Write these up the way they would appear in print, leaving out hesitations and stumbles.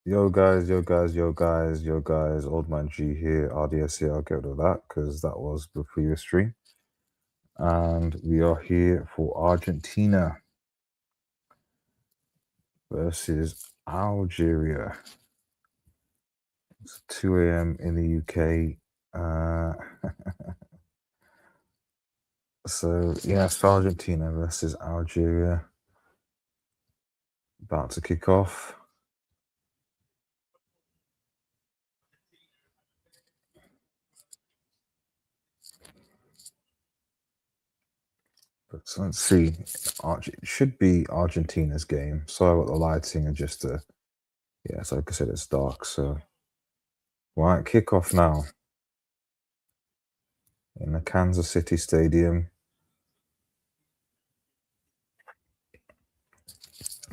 Yo guys, yo guys, yo guys, yo guys, Old Man G here, RDS here, I'll get rid of that because that was the previous stream. And we are here for Argentina versus Algeria. It's 2 a.m. in the UK. Uh, so, yeah, it's Argentina versus Algeria. About to kick off. But so let's see. It should be Argentina's game. Sorry about the lighting and just, yeah, so like I said, it's dark. So, right, kick off now. In the Kansas City Stadium.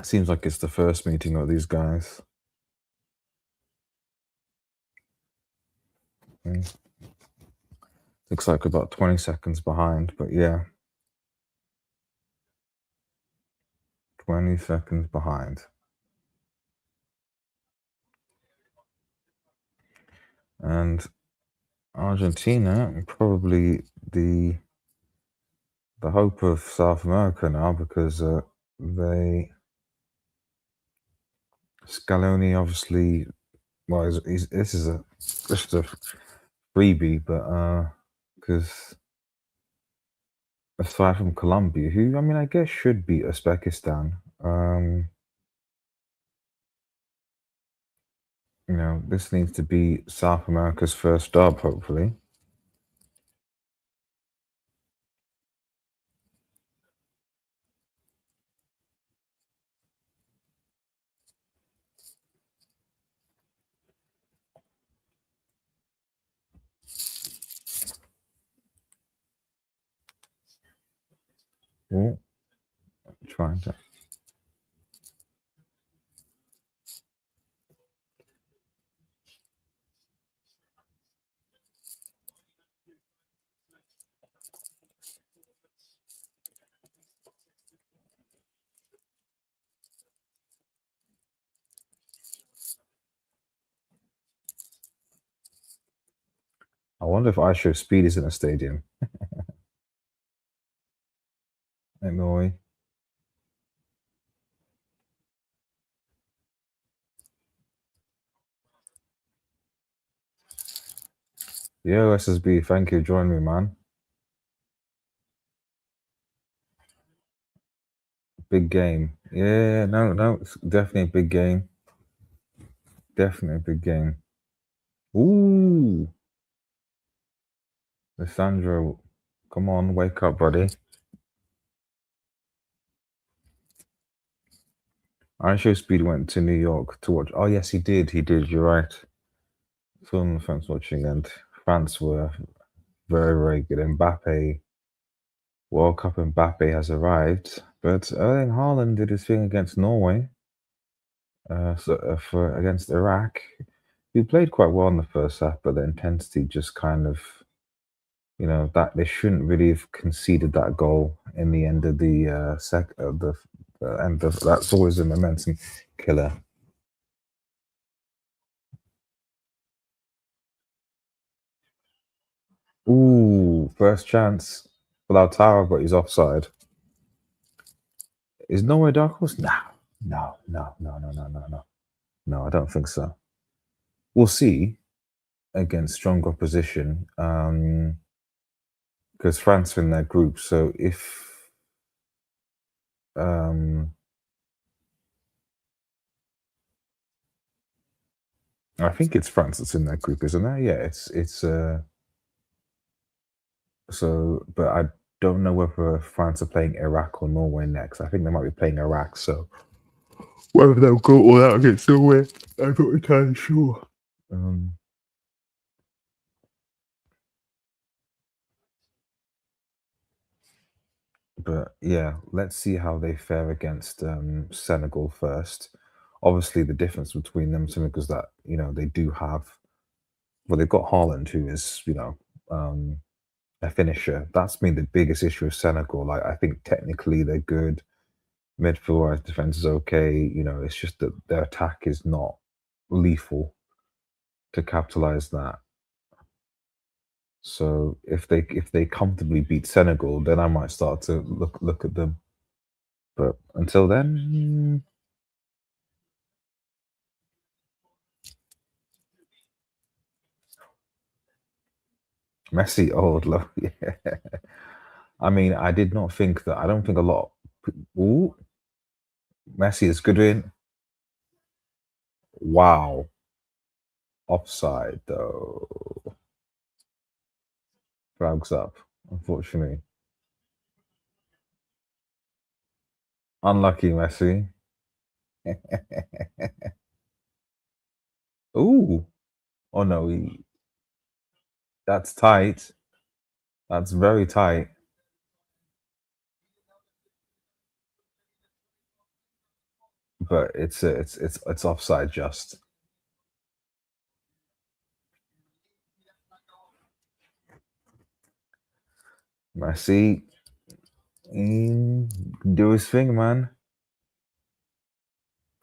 Seems like it's the first meeting of these guys. Mm. Looks like about 20 seconds behind, but yeah, 20 seconds behind. And Argentina, probably the hope of South America now because Scaloni obviously, well, this is just a freebie, but because aside from Colombia, who I mean, I guess should beat Uzbekistan. This needs to be South America's first dub, hopefully. Oh, trying to. I wonder if I Show Speed is in a stadium. Annoy. Yo, SSB, thank you. Join me, man. Big game. Yeah, no, it's definitely a big game. Definitely a big game. Ooh, Lissandro, come on, wake up, buddy. I Show Speed went to New York to watch. Oh, yes, he did. He did. You're right. Still on the fence watching, and France were very, very good. Mbappe, World Cup Mbappe has arrived, but Erling Haaland did his thing against Norway. For against Iraq, we played quite well in the first half, but the intensity just kind of, that they shouldn't really have conceded that goal in the end of the the end of that's always a momentum killer. Ooh, first chance for Lautaro, but he's offside. Is Norway dark horse? No, no, no, no, no, no, no, no. No, I don't think so. We'll see against strong opposition. Because France are in their group. So if um, I think it's France that's in that group, isn't there? Yeah, it's so, but I don't know whether France are playing Iraq or Norway next. I think they might be playing Iraq. So whether they'll go all out against Norway, I'm not entirely sure. But yeah, let's see how they fare against Senegal first. Obviously, the difference between them and Senegal is that they do have, well, they've got Haaland, who is a finisher. That's been the biggest issue of Senegal. Like, I think technically they're good. Midfield wise, defense is okay. It's just that their attack is not. lethal to capitalize that. So if they comfortably beat Senegal, then I might start to look at them. But until then, Messi, oh, yeah. I mean, I did not think that. I don't think a lot. Ooh, Messi is good in. Wow, offside though. Flags up, unfortunately. Unlucky Messi. Ooh, oh no, that's tight. That's very tight. But it's offside just. Messi, do his thing, man.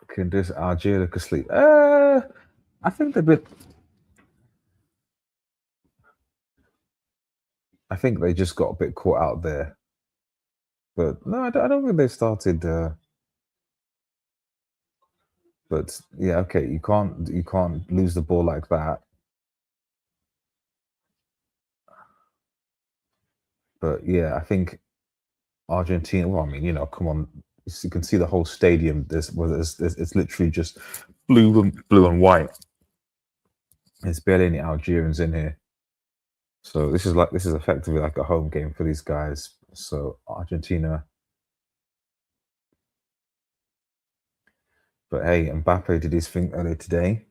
Can this Algeria look asleep? I think they're a bit. I think they just got a bit caught out there. But no, I don't think they started. But yeah, okay, you can't lose the ball like that. But yeah, I think Argentina. Well, I mean, come on, you can see the whole stadium. It's literally just blue and white. There's barely any Algerians in here. So this is effectively like a home game for these guys. So Argentina, but hey, Mbappe did his thing earlier today.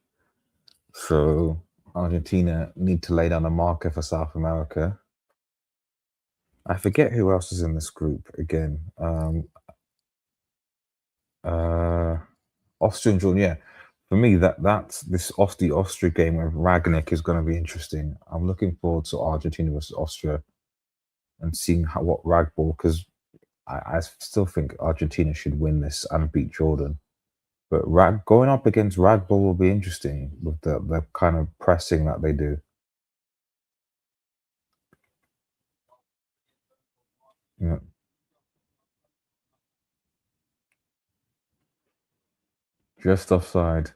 So Argentina need to lay down a marker for South America. I forget who else is in this group again. Uh, Austria and Jordan. Yeah, for me that's this off the Austria game with Ragnick is going to be interesting. I'm looking forward to Argentina versus Austria and seeing what Ragball because I still think Argentina should win this and beat Jordan. But going up against Ragball will be interesting with the kind of pressing that they do. Yeah, just offside.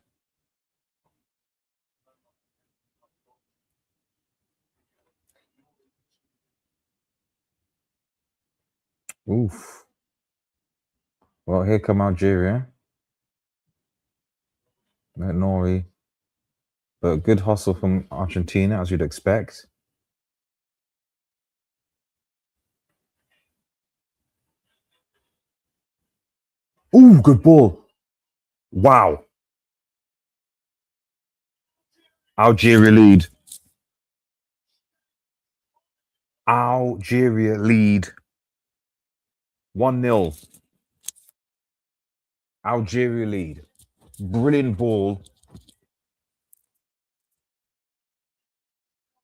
Oof. Well, here come Algeria. Nori. But good hustle from Argentina, as you'd expect. Ooh, good ball. Wow. Algeria lead. Algeria lead. 1-0. Algeria lead. Brilliant ball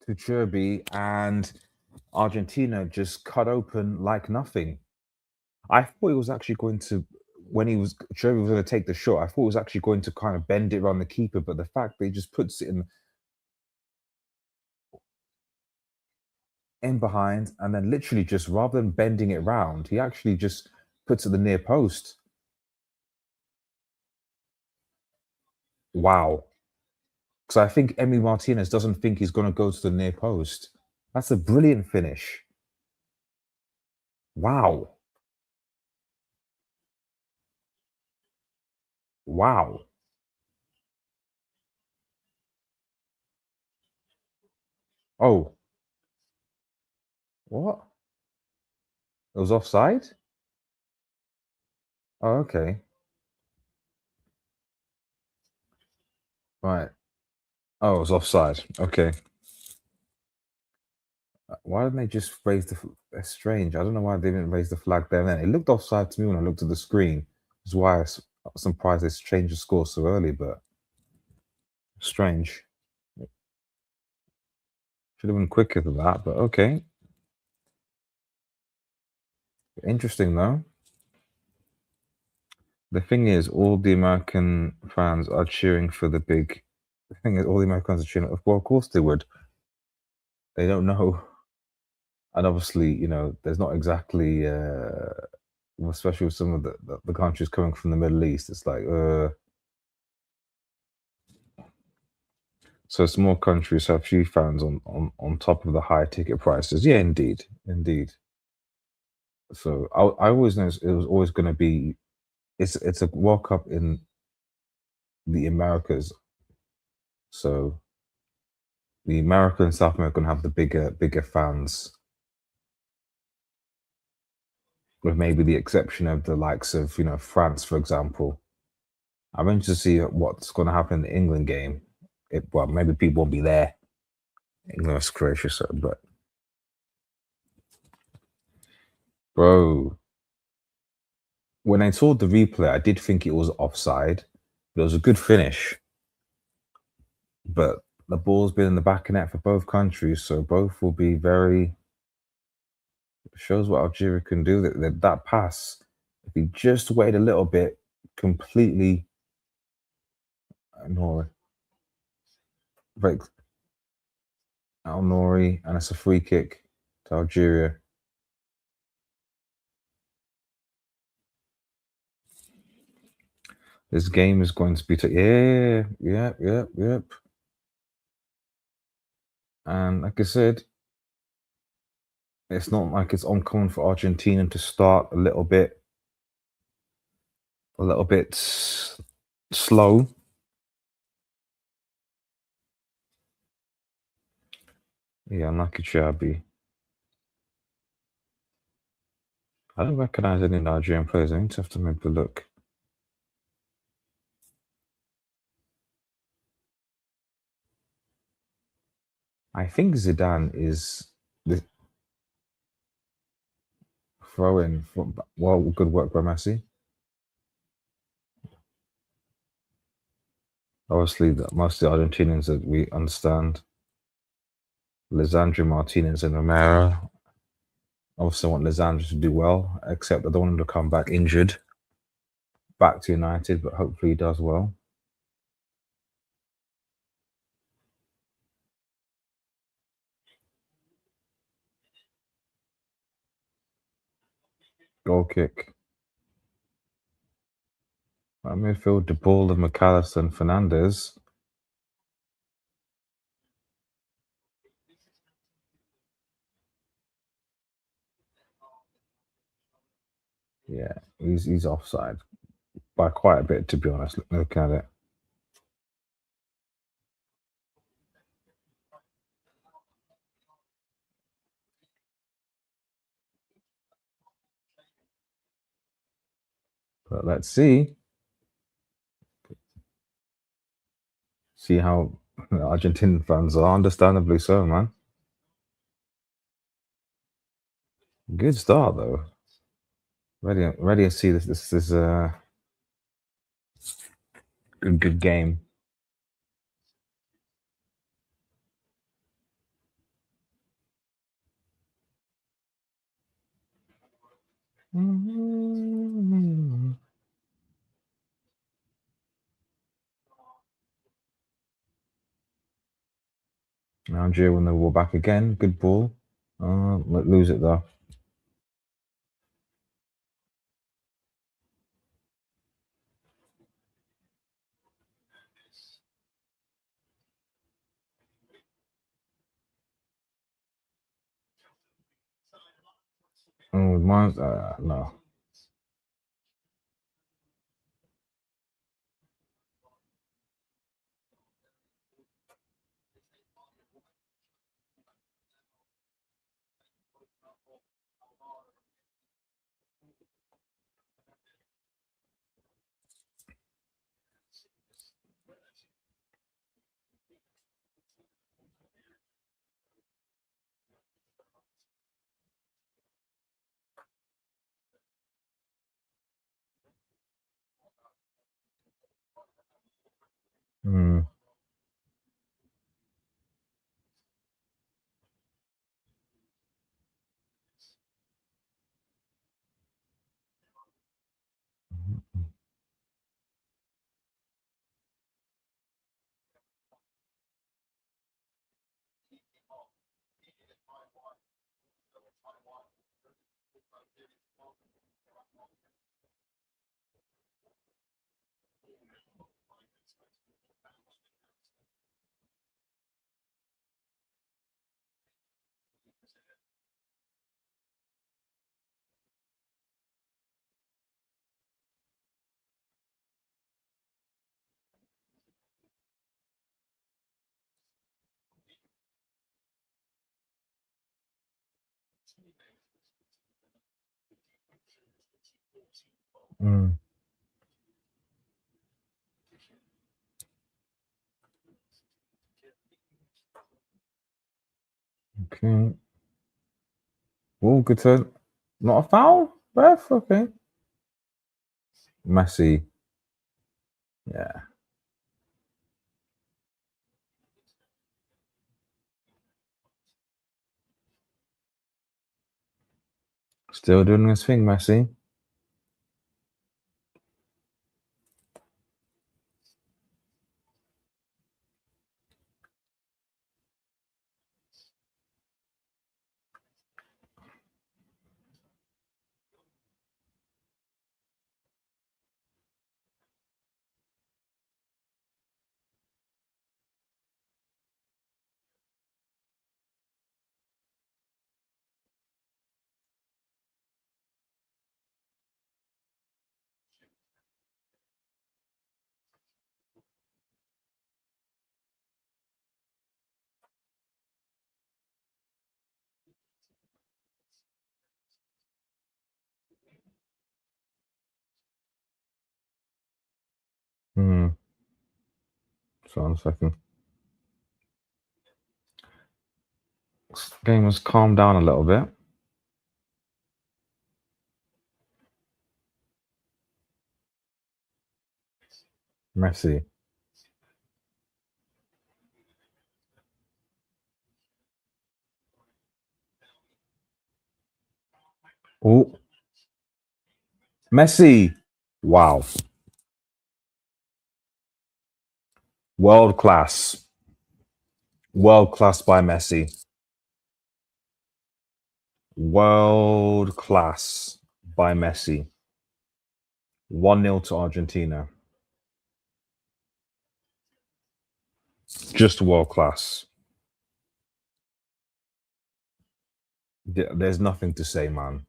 to Cherby, and Argentina just cut open like nothing. I thought he was actually going to, when Cherby was going to take the shot, I thought he was actually going to kind of bend it around the keeper, but the fact that he just puts it in behind and then literally just rather than bending it round, he actually just puts it the near post. Wow. Because I think Emi Martinez doesn't think he's going to go to the near post. That's a brilliant finish. Wow. Wow. Oh, what? It was offside? Oh, okay. Right. Oh, it was offside. Okay. Why didn't they just raise the? That's strange. I don't know why they didn't raise the flag there. Then it looked offside to me when I looked at the screen. That's why I was surprised they changed the score so early. But strange. Should have been quicker than that. But okay. Interesting though. The thing is, all the American fans are cheering for the big The thing is, all the Americans are cheering. Well, of course they would. They don't know, and obviously, there's not exactly, well, especially with some of the countries coming from the Middle East. It's like, so small countries have few fans on top of the high ticket prices. Yeah, indeed, indeed. So I always know it was always going to be. It's a World Cup in the Americas, so the America and South America gonna have the bigger fans, with maybe the exception of the likes of France, for example. I'm interested to see what's going to happen in the England game. Well, maybe people won't be there. England versus Croatia, so but bro, when I saw the replay, I did think it was offside. But it was a good finish, but the ball's been in the back of net for both countries, so both will be very. Shows what Algeria can do. That pass, if he just waited a little bit, completely Nori, right, Al Nori, and it's a free kick to Algeria. This game is going to be yep. And like I said, it's not like it's uncommon for Argentina to start a little bit slow. Yeah, unlucky Chabi. I don't recognize any Nigerian players. I need to have to maybe look. I think Zidane is the throw in. Well, good work by Messi. Obviously, most of the Argentinians that we understand, Lisandro Martinez and Romero. Obviously, I want Lisandro to do well, except I don't want him to come back injured, back to United, but hopefully he does well. Goal kick. At midfield, De Paul and McAllister and Fernandez. Yeah, he's offside by quite a bit, to be honest. Look at it. But let's see how Argentinian fans are. Understandably so, man. Good start though. Ready to see this. This is a good game. Algeria win the ball back again. Good ball. Lose it though. Oh, mine's no. Hmm. Mm, okay. Oh, good turn. Not a foul? Ref? Okay. Messi. Yeah. Still doing his thing, Messi. Hmm. So on a second. Game has calmed down a little bit. Messi. Oh, Messi. Wow. World class. World class by Messi. World class by Messi. 1-0 to Argentina. Just world class. There's nothing to say, man.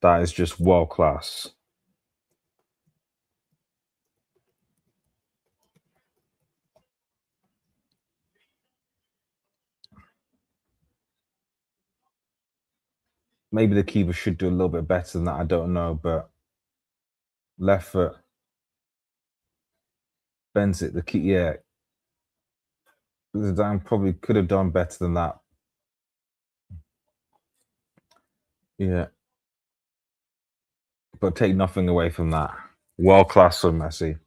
That is just world class. Maybe the keeper should do a little bit better than that. I don't know, but left foot bends it. The key, yeah, Zidane probably could have done better than that. Yeah, but take nothing away from that. World class from Messi.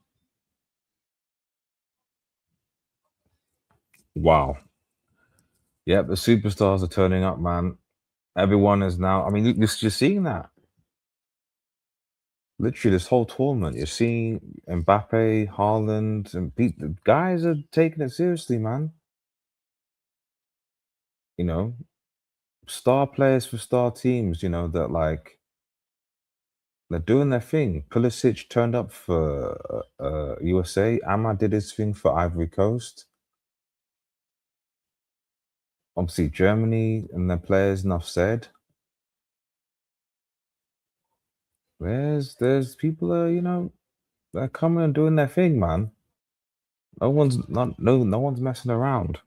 Wow. Yep, the superstars are turning up, man. Everyone is now. I mean, you're seeing that literally this whole tournament. You're seeing Mbappe, Haaland, and the guys are taking it seriously, man. You know, star players for star teams. You know that like they're doing their thing. Pulisic turned up for USA. Ahmad did his thing for Ivory Coast. Obviously, Germany and their players. Enough said. There's people are they're coming and doing their thing, man. No one's messing around.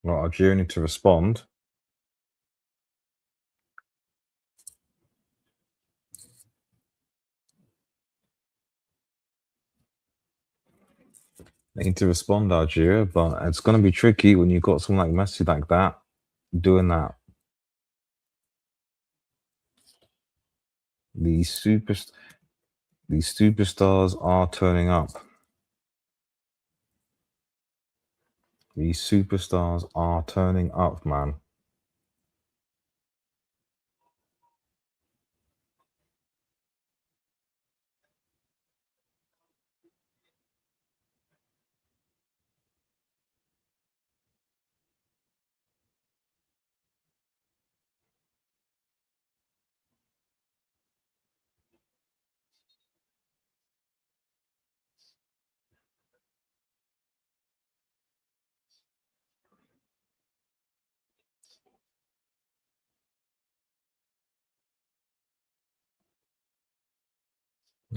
Well, Algeria need to respond. They need to respond, Algeria, but it's going to be tricky when you've got someone like Messi like that doing that. These super these superstars are turning up. These superstars are turning up, man.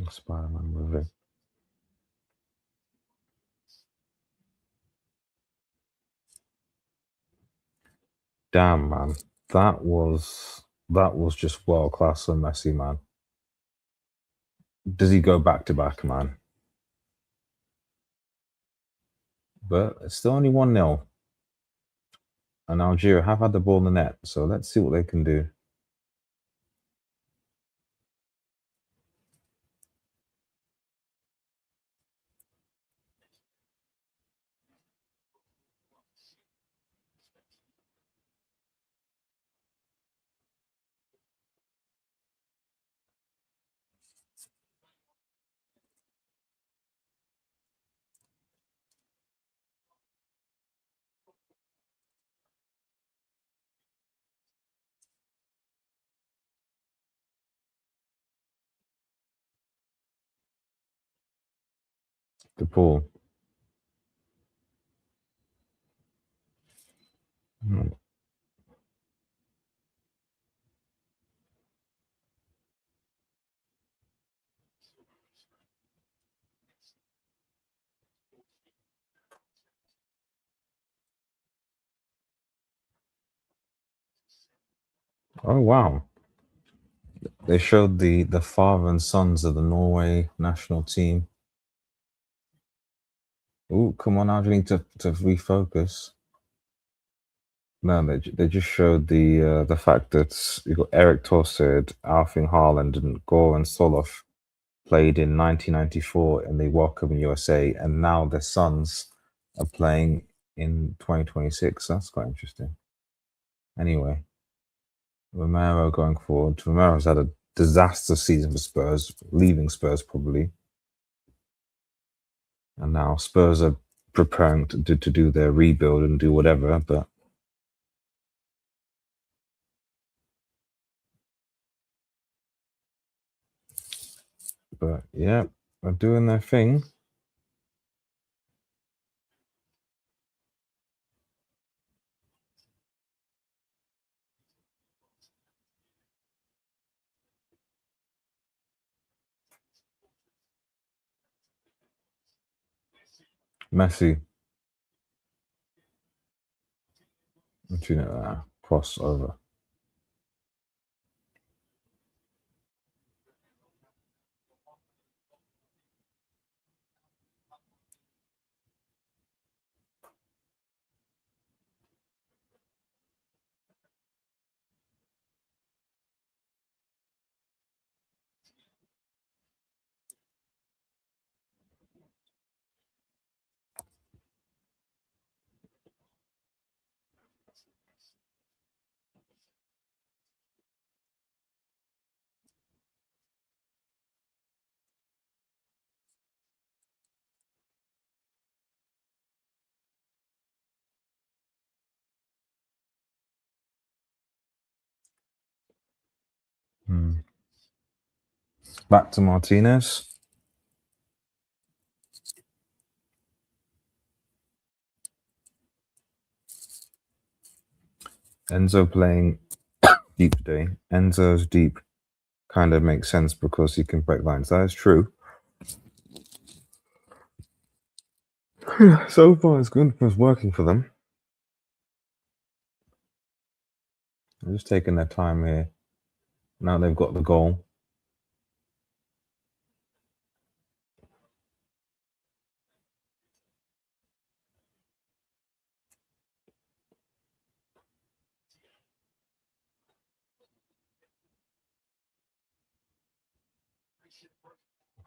Spider-Man movie. Damn, man, that was just world class and Messi, man. Does he go back to back, man? But it's still only 1-0. And Algeria have had the ball in the net, so let's see what they can do. The pool. Hmm. Oh wow. They showed the father and sons of the Norway national team. Ooh, come on, Argentina to refocus. No, they just showed the fact that you got Eric Torsed, Alfing Haaland, and Goran Soloff played in 1994 in the World Cup in USA, and now their sons are playing in 2026. That's quite interesting. Anyway, Romero going forward. Romero's had a disaster season for Spurs, leaving Spurs probably, and now Spurs are preparing to do their rebuild and do whatever. But yeah, they're doing their thing. Messi, crossover. Hmm. Back to Martinez. Enzo playing deep today. Enzo's deep kind of makes sense because he can break lines. That is true. So far, it's good. It's working for them. They're just taking their time here. Now they've got the goal.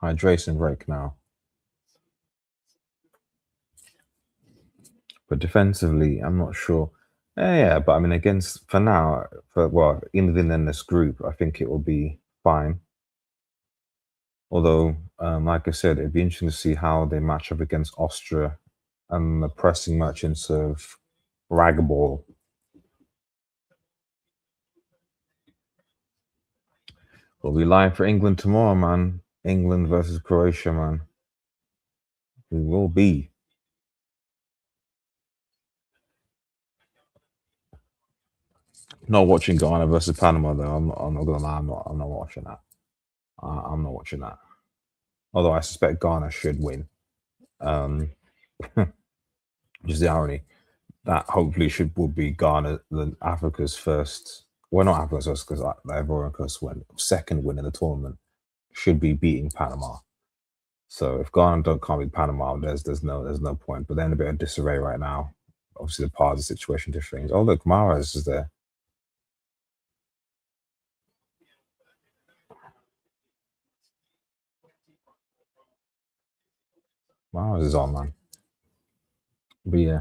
Hydration break now. But defensively, I'm not sure. Yeah, but I mean, against for now, even within this group, I think it will be fine. Although, like I said, it'd be interesting to see how they match up against Austria and the pressing merchants of Ragball. We'll be live for England tomorrow, man. England versus Croatia, man. We will be. Not watching Ghana versus Panama though. I'm not gonna lie. I'm not watching that. I'm not watching that. Although I suspect Ghana should win. Um, which is the irony. That hopefully will be Ghana, Africa's first. Well, not Africa's first because Ivory Coast win second win in the tournament should be beating Panama. So if Ghana can't beat Panama, there's no point. But they're in a bit of disarray right now. Obviously, the part of the situation to change. Oh look, Mahrez is there. Mahrez is on, man. But yeah,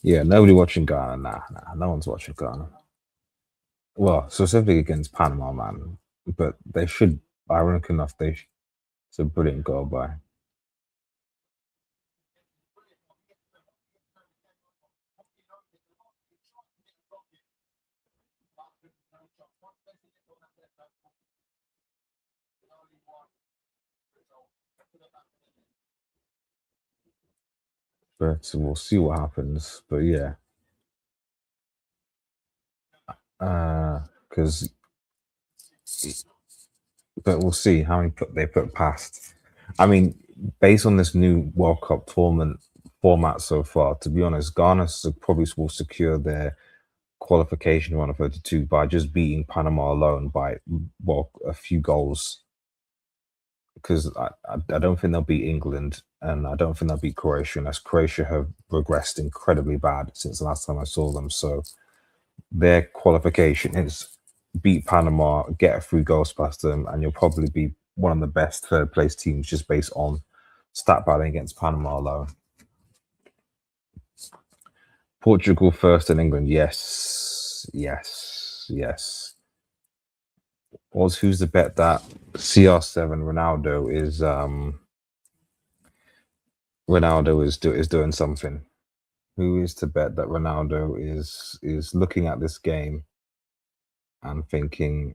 yeah. Nobody watching Ghana. Nah. No one's watching Ghana. Well, specifically against Panama, man. But they should. Ironic enough, it's a brilliant goal by. But we'll see what happens. But yeah, because but we'll see how many they put past. I mean, based on this new World Cup tournament format so far, to be honest, Ghana probably will secure their qualification run of 32 by just beating Panama alone by a few goals. Because I don't think they'll beat England and I don't think they'll beat Croatia, unless Croatia have regressed incredibly bad since the last time I saw them. So their qualification is beat Panama, get a few goals past them, and you'll probably be one of the best third place teams just based on stat padding against Panama alone. Portugal first and England, yes. Who's the bet that CR7 Ronaldo is doing something? Who is to bet that Ronaldo is looking at this game and thinking,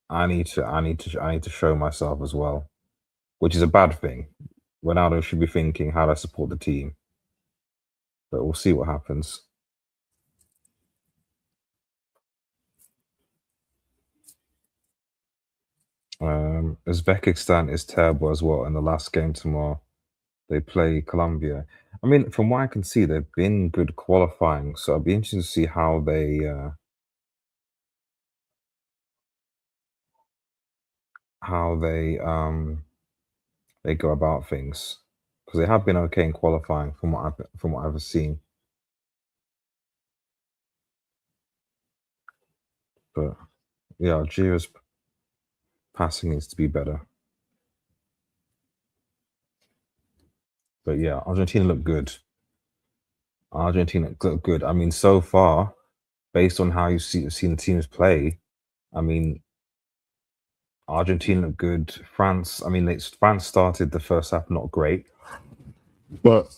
I need to show myself as well, which is a bad thing. Ronaldo should be thinking, how do I support the team? But we'll see what happens. Uzbekistan is terrible as well in the last game tomorrow. They play Colombia. I mean, from what I can see, they've been good qualifying, so I'll be interested to see how they go about things because they have been okay in qualifying from what I've seen. But yeah, Algeria's passing needs to be better. But yeah, Argentina look good. Argentina look good. I mean, so far, based on how you've seen the teams play, I mean, Argentina look good. France, I mean, France started the first half not great, but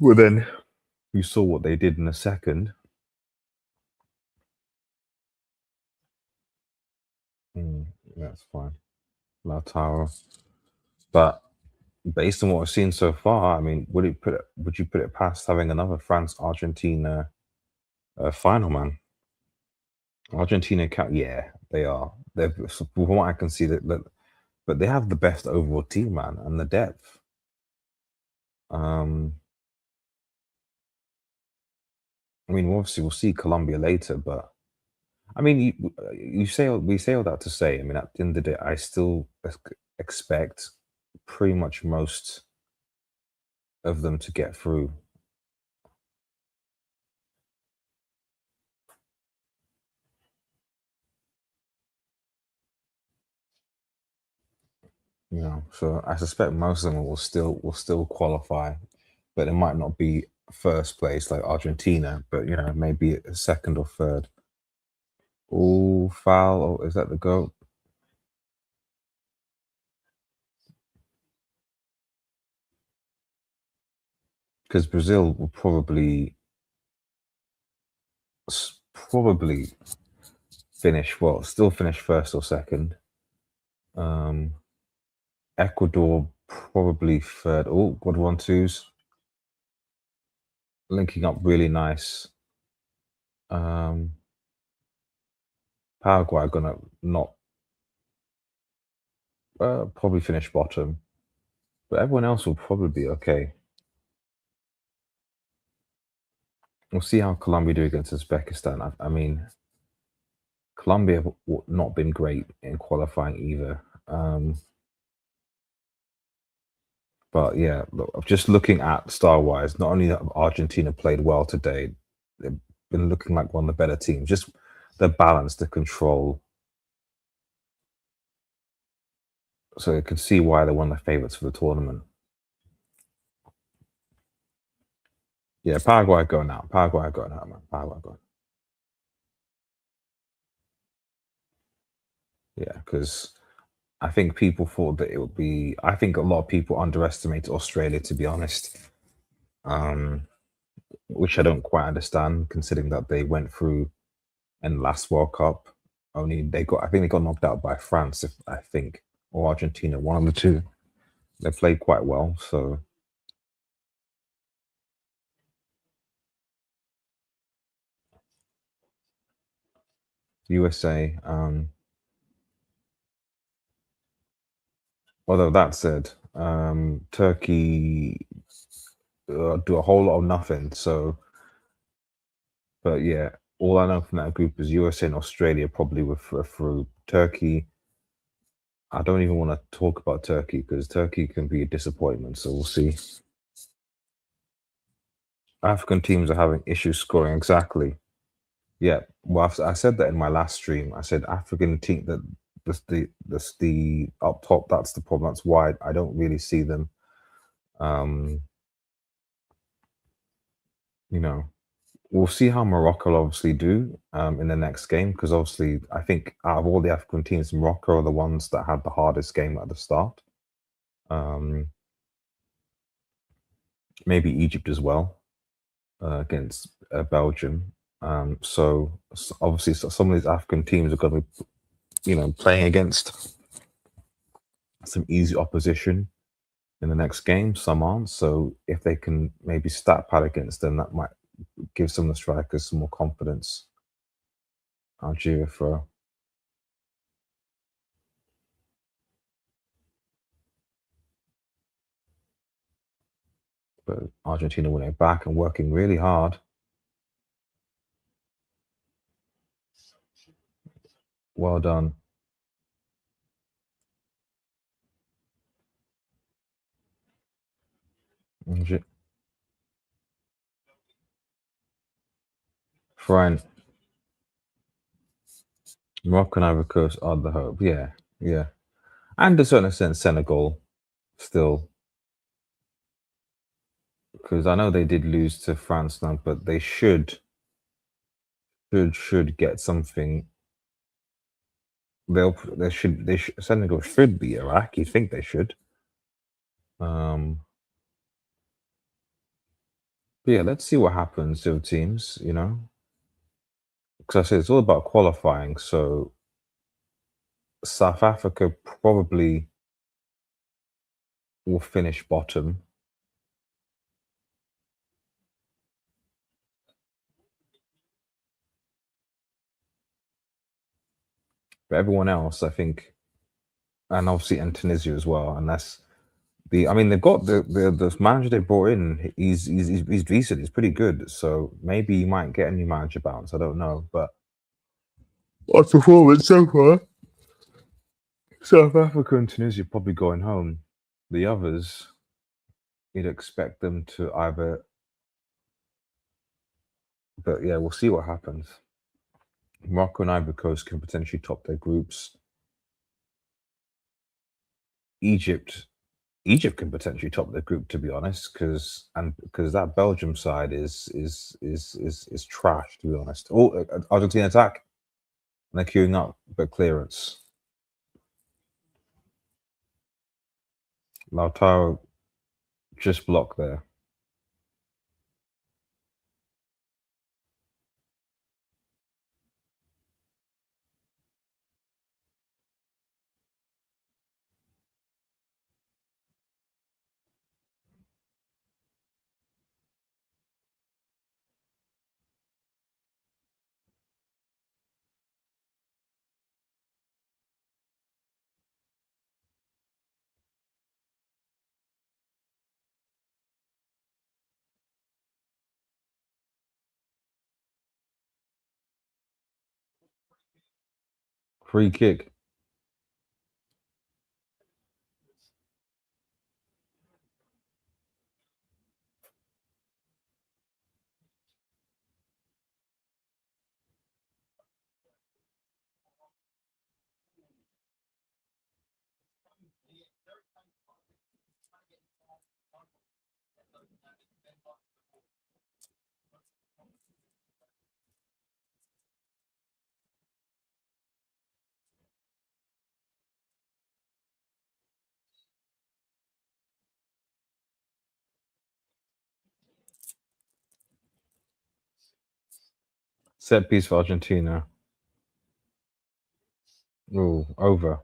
then you saw what they did in the second. That's fine. Lautaro. But based on what we've seen so far, I mean, would you put it past having another France Argentina final, man? Argentina yeah, they are. From what I can see, but they have the best overall team, man, and the depth. I mean, obviously we'll see Colombia later, but I mean, we say all that to say. I mean, at the end of the day, I still expect pretty much most of them to get through. You know, so I suspect most of them will still qualify, but it might not be first place like Argentina, but maybe a second or third. Oh, foul! Or is that the goal? Because Brazil will probably still finish first or second. Um, Ecuador probably third. Oh, good one twos. Linking up really nice. Um, Paraguay are gonna not probably finish bottom, but everyone else will probably be okay. We'll see how Colombia do against Uzbekistan. I mean, Colombia have not been great in qualifying either. But yeah, look, just looking at star wise, not only have Argentina played well today, they've been looking like one of the better teams. Just the balance, the control. So you can see why they're one of the favourites for the tournament. Yeah, Paraguay going out. Paraguay going out, man. Paraguay going. Yeah, because I think people thought that it would be. I think a lot of people underestimated Australia, to be honest. Um, which I don't quite understand, considering that they went through in last World Cup. Only they got, I think they got knocked out by France, if I think, or Argentina, one of the two. They played quite well, so USA. Although that said, Turkey do a whole lot of nothing. So, but yeah, all I know from that group is USA and Australia probably were through. Turkey, I don't even want to talk about Turkey because Turkey can be a disappointment. So we'll see. African teams are having issues scoring. Exactly. Yeah. Well, I said that in my last stream. I said African team that the up top. That's the problem. That's why I don't really see them. Um, you know, we'll see how Morocco obviously do in the next game because obviously I think out of all the African teams, Morocco are the ones that had the hardest game at the start. Um, maybe Egypt as well against Belgium. Obviously, some of these African teams are going to be, playing against some easy opposition in the next game. Some aren't. So if they can maybe stat pad against them, that might give some of the strikers some more confidence. Algeria for but Argentina winning back and working really hard. Well done. Fine. Morocco and Ivory Coast are the hope. Yeah, yeah. And to a certain extent, Senegal still, because I know they did lose to France now, but they should get something. Senegal should be Iraq. You think they should? Um, but yeah, let's see what happens to the teams. Because I said it's all about qualifying. So South Africa probably will finish bottom. But everyone else, I think, and obviously and Tunisia as well, unless I mean, they've got the manager they brought in. He's decent. He's pretty good. So maybe you might get a new manager bounce. I don't know, but what performance so far? South Africa and Tunisia probably going home. The others, you'd expect them to either, but yeah, we'll see what happens. Morocco and Ivory Coast can potentially top their groups. Egypt, Egypt can potentially top their group, to be honest, because that Belgium side is trash, to be honest. Oh, Argentina attack. And they're queuing up, but clearance. Lautaro just blocked there. Free kick. Set piece for Argentina. Ooh, over.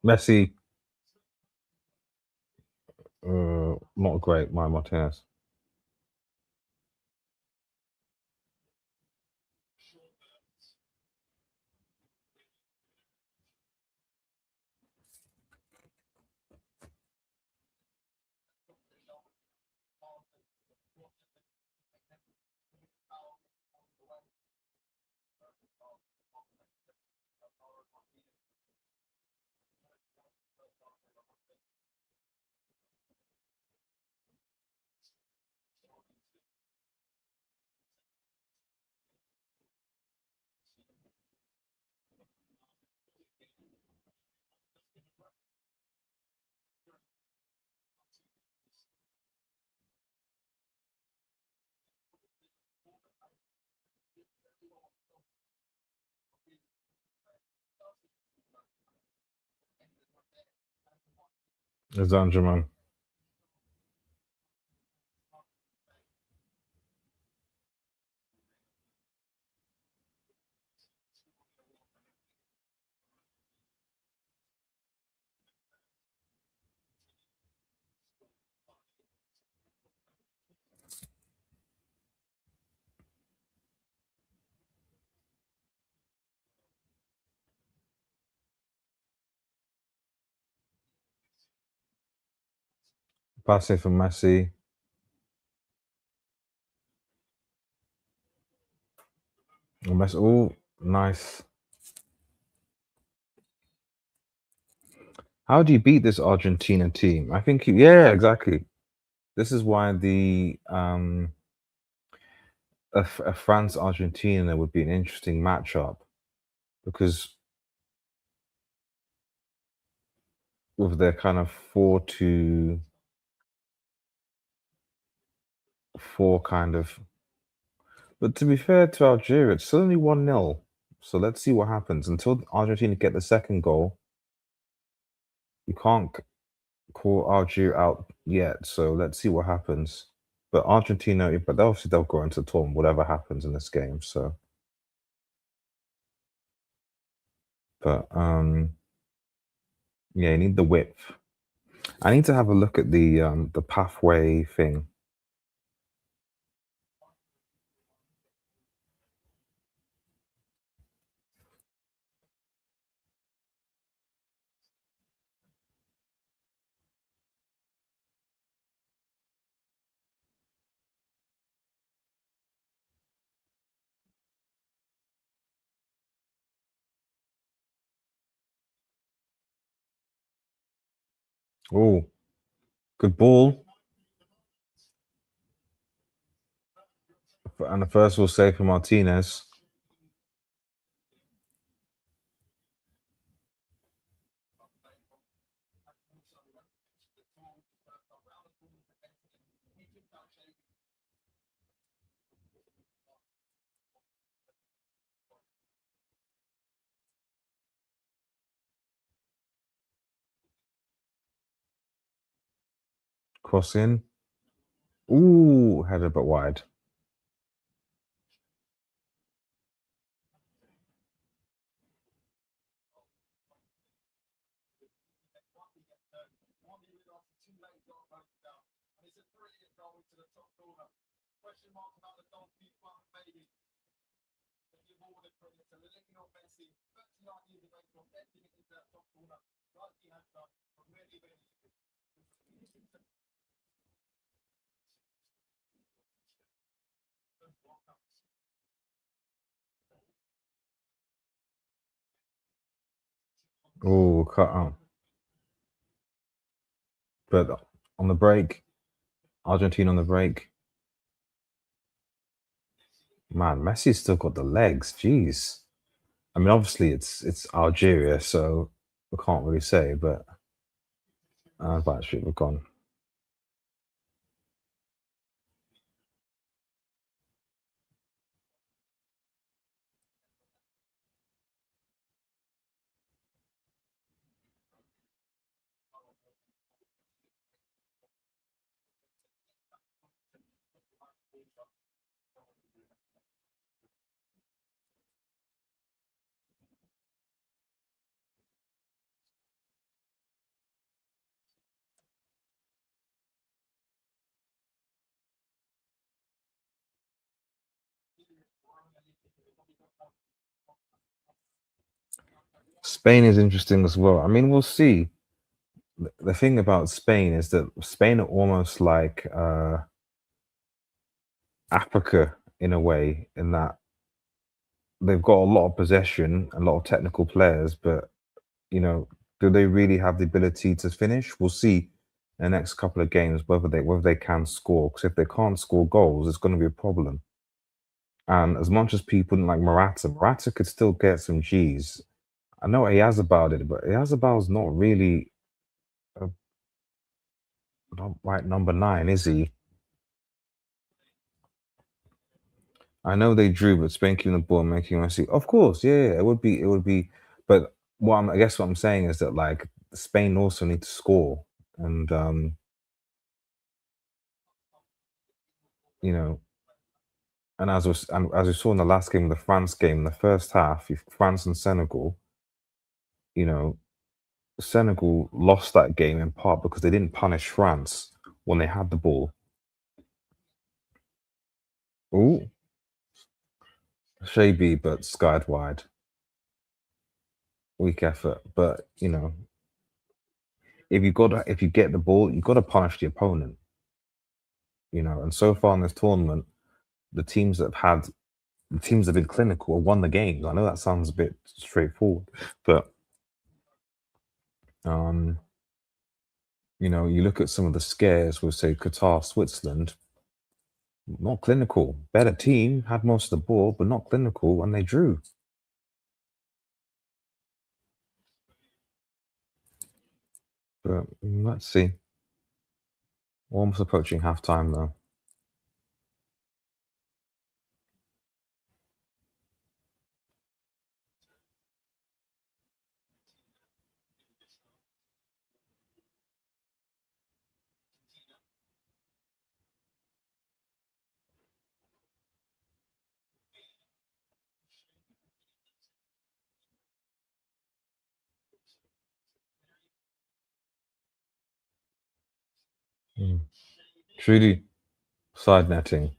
Messi, not great. My Martinez. Zanjaman. Passing for Messi. Messi. Oh, nice. How do you beat this Argentina team? I think, yeah, exactly. This is why a France Argentina would be an interesting matchup because with their kind of 4-2-4 kind of. But to be fair to Algeria, it's still only 1-0. So let's see what happens. Until Argentina get the second goal, you can't call Algeria out yet. So let's see what happens. But Argentina, but obviously they'll go into the tournament, whatever happens in this game. So, but yeah, you need the width. I need to have a look at the pathway thing. Oh, good ball. And the first will save for Martinez. Cross in. Ooh, headed but wide. Ooh, cut out. But on the break, Argentina on the break. Man, Messi's still got the legs. Jeez. I mean, obviously it's Algeria, so we can't really say, but that should have gone. Spain is interesting as well. I mean, we'll see. The thing about Spain is that Spain are almost like Africa in a way, in that they've got a lot of possession, a lot of technical players, but you know, do they really have the ability to finish? We'll see in the next couple of games whether they can score. Because if they can't score goals, it's going to be a problem. And as much as people didn't like Morata could still get some G's. I know he has about it, but Yazabaal's not really a not right number 9, is he? I know they drew, but Spain keeping the ball and making Messi. Of course, yeah, yeah, it would be. But I guess what I'm saying is that like Spain also need to score, and you know, and as we saw in the last game, the France game, in the first half, if France and Senegal, you know, Senegal lost that game in part because they didn't punish France when they had the ball. Ooh, Shaby, but skied wide. Weak effort. But if you get the ball, you got to punish the opponent. And so far in this tournament, the teams that have had the teams that have been clinical have won the games. I know that sounds a bit straightforward, but um, you look at some of the scares with say Qatar, Switzerland, not clinical. Better team, had most of the ball, but not clinical, and they drew. But let's see. We're almost approaching halftime though. Mm. Truly side netting.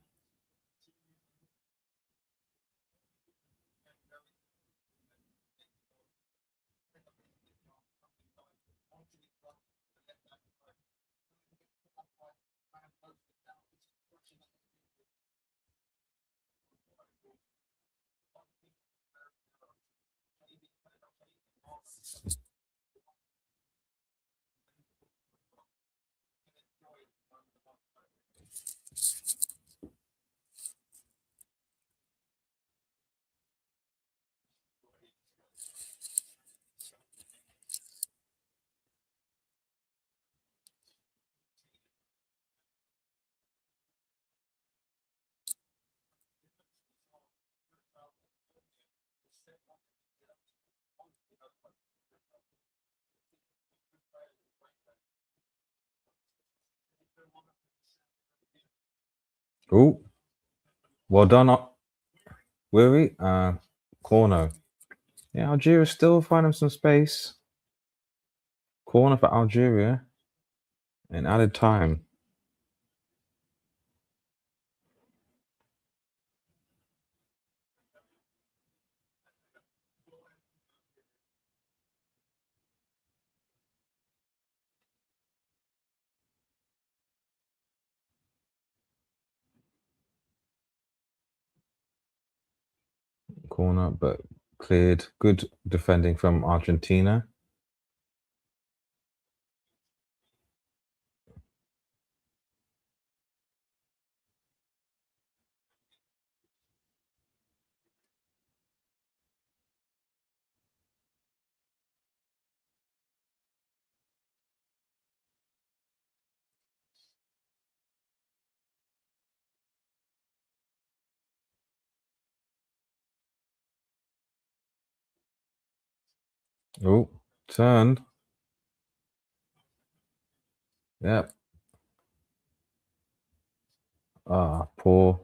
Oh, well done, Weary. Corner. Yeah, Algeria still finding some space. Corner for Algeria and added time. Corner, but cleared. Good defending from Argentina. Oh, turned. Yep. Ah, poor.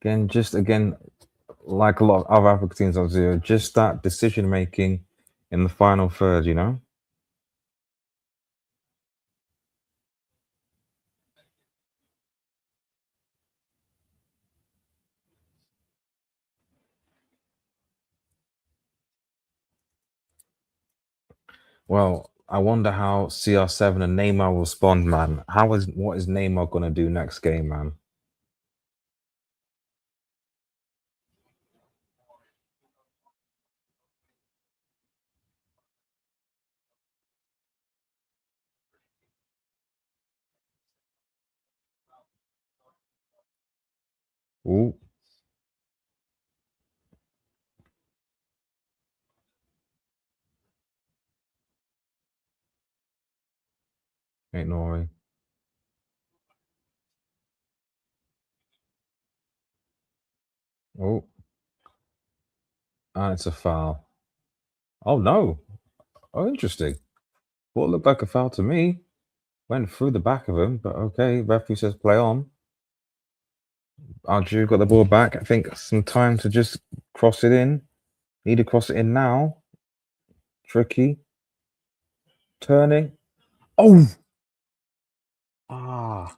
Again, like a lot of other African teams of zero, just that decision making in the final third, you know? Well, I wonder how CR7 and Neymar will respond, man. What is Neymar gonna do next game, man? Ooh, ain't no way. Oh, and it's a foul. Oh no. Oh, interesting. What looked like a foul to me went through the back of him, but okay. Referee says play on. Algeria got the ball back. I think some time to just cross it in. Need to cross it in now. Tricky. Turning. Oh! Ah.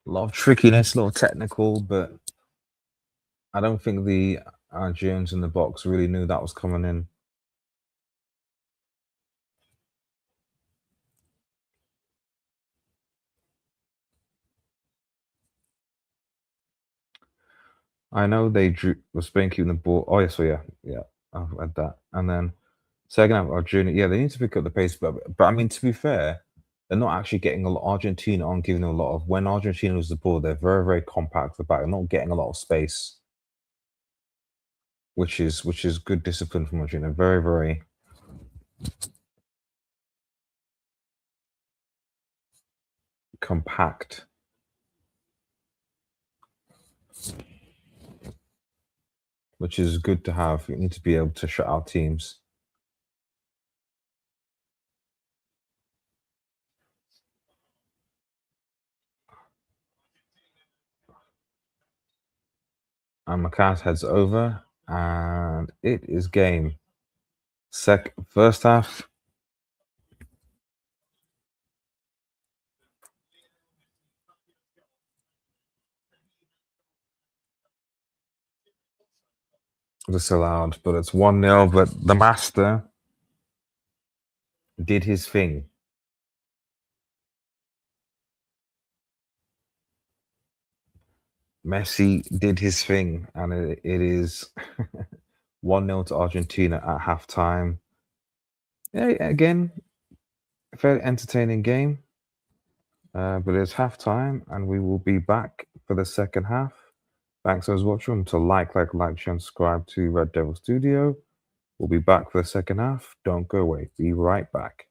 A lot of trickiness, a lot of technical, but I don't think the Algerians in the box really knew that was coming in. I know they drew was Spain keeping the ball. Oh, yes, so yeah. I've read that. And then second half, Argentina, yeah, they need to pick up the pace, but I mean, to be fair, they're not actually getting a lot. Argentina aren't giving them a lot of. When Argentina loses the ball, they're very, very compact at the back. They're not getting a lot of space, which is good discipline from Argentina. Very, very compact, which is good to have. You need to be able to shut out teams. And Macas heads over, and it is game. First half. Disallowed, but it's 1-0. But the master did his thing. Messi did his thing, and it is 1-0 to Argentina at halftime. Yeah, again, a very entertaining game. But it's halftime, and we will be back for the second half. Thanks, those watching, to share, and subscribe to Red Devil Studio. We'll be back for the second half. Don't go away. Be right back.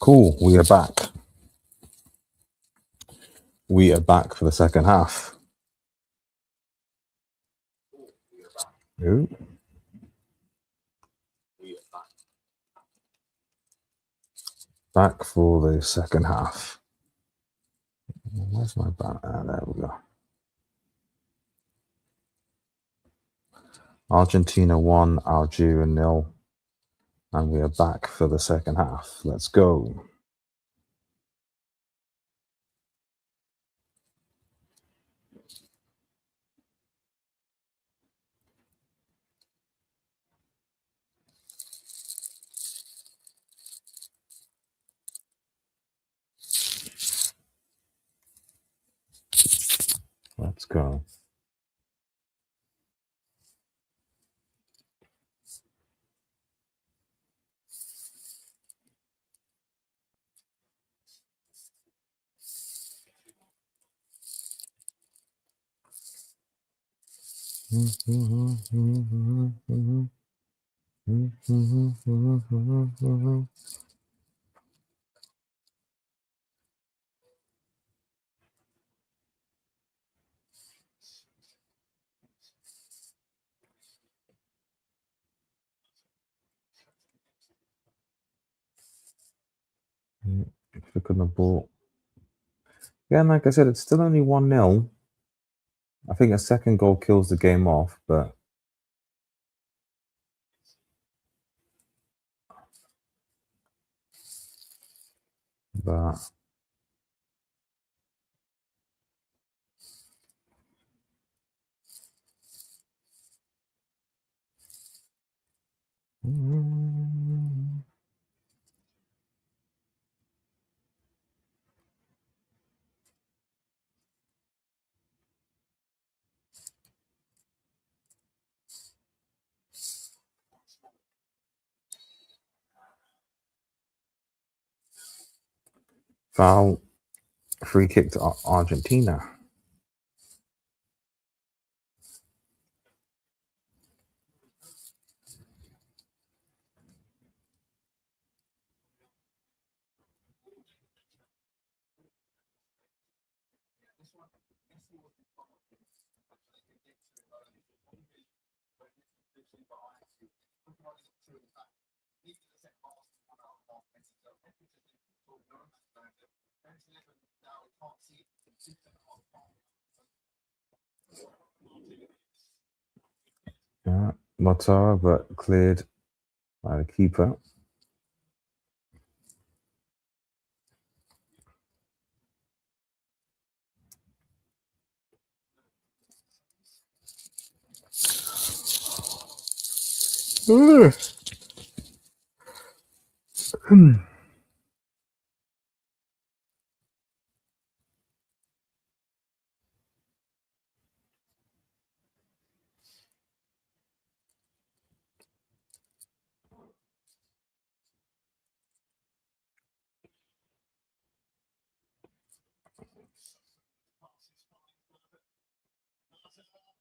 Cool, we are back. We are back for the second half. Ooh. Back for the second half. Where's my banner? There we go. Argentina 1, Algeria 0. And we are back for the second half. Let's go. Let's go. Look at the ball. Yeah, and like I said, it's still only 1-0. I think a second goal kills the game off, but foul, free kick to Argentina. Yeah, Motara, but cleared by the keeper.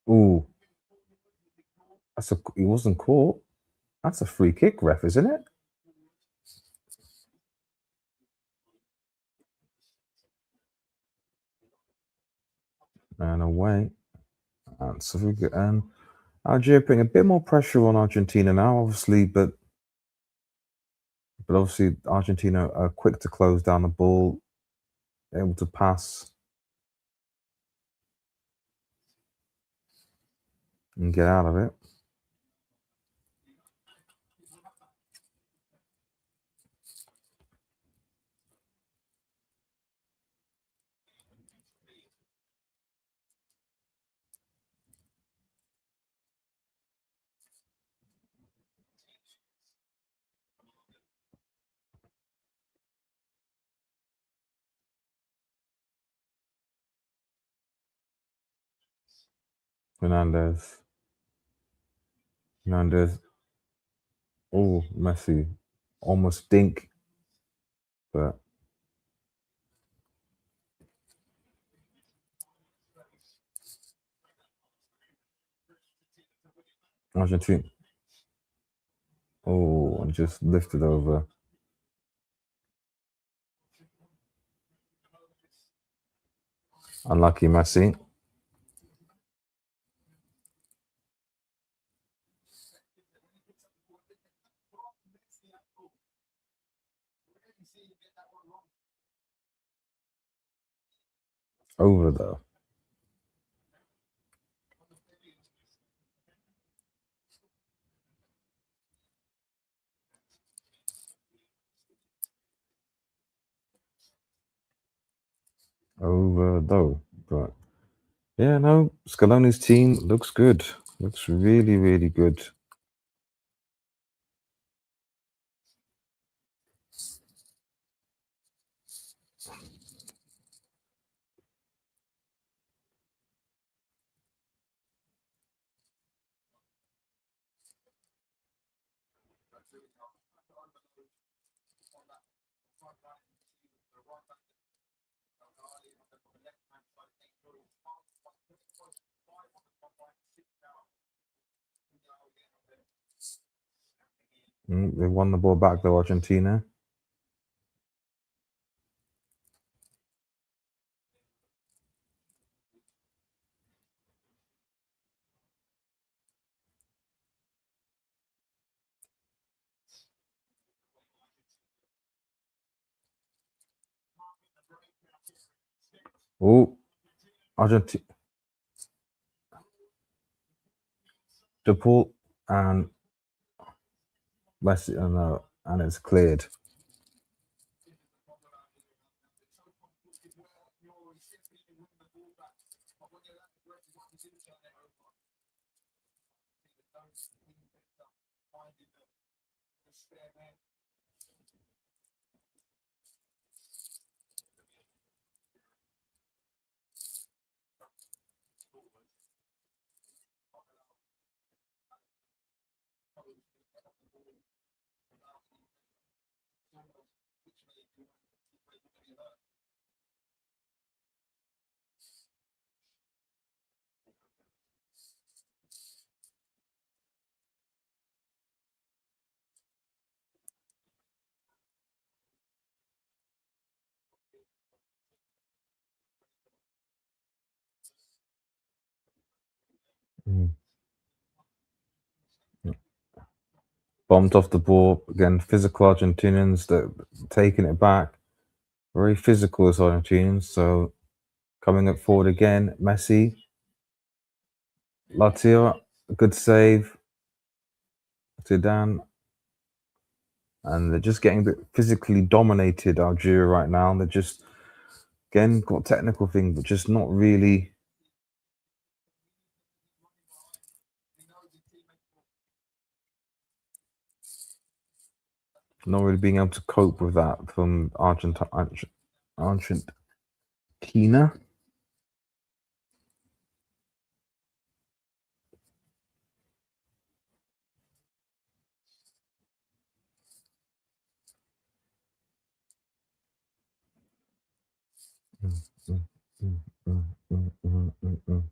Ooh, he wasn't caught. That's a free kick, ref, isn't it? And away. That's a free kick. And Algeria putting a bit more pressure on Argentina now, obviously, but obviously Argentina are quick to close down the ball, able to pass and get out of it. Fernandez. Oh, Messi. Almost dink, but Argentina. Oh, and just lifted over. Unlucky Messi. Over though. Over though. But yeah, no, Scaloni's team looks good. Looks really, really good. They won the ball back though, Argentina. Oh, Argentina. DePaul and Messi, and it's cleared. Mm. Bombed off the ball again. Physical Argentinians that taking it back. Very physical as Argentinians. So coming up forward again, Messi, Lazio, good save. Zidane, and they're just getting physically dominated Algeria right now. They're just again got technical thing, but just not really. Not really being able to cope with that from Argentina. Mm, mm, mm, mm, mm, mm, mm, mm.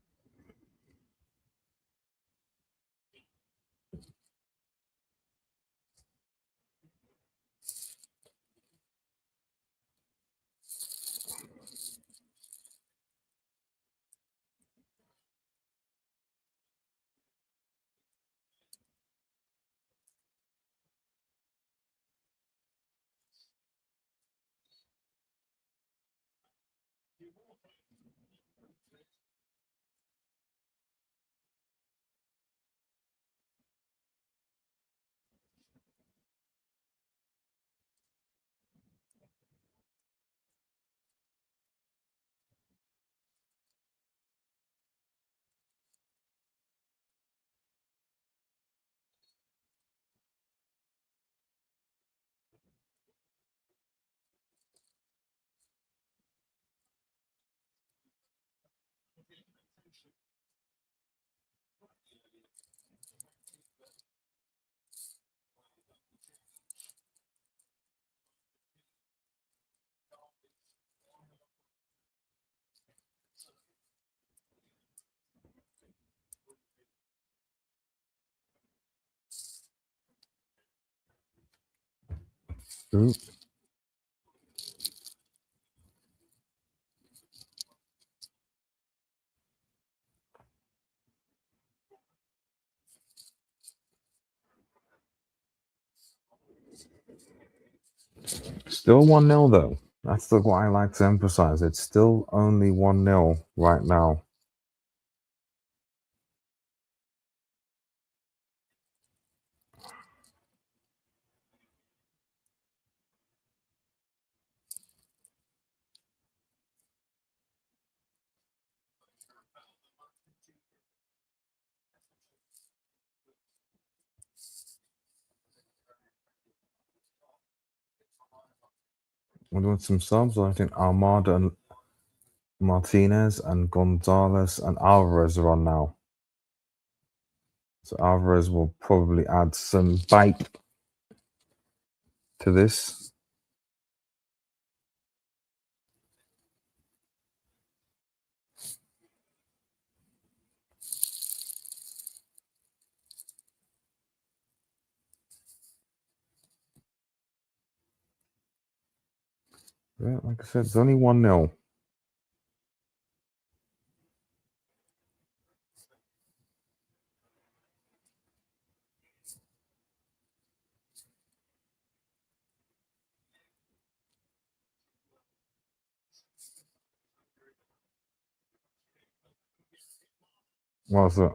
Ooh. Still 1-0 though. That's what I like to emphasize. It's still only 1-0 right now. We're doing some subs. I think Armada and Martinez and Gonzalez and Alvarez are on now. So Alvarez will probably add some bite to this. Yeah, like I said, it's only 1-0. What's that?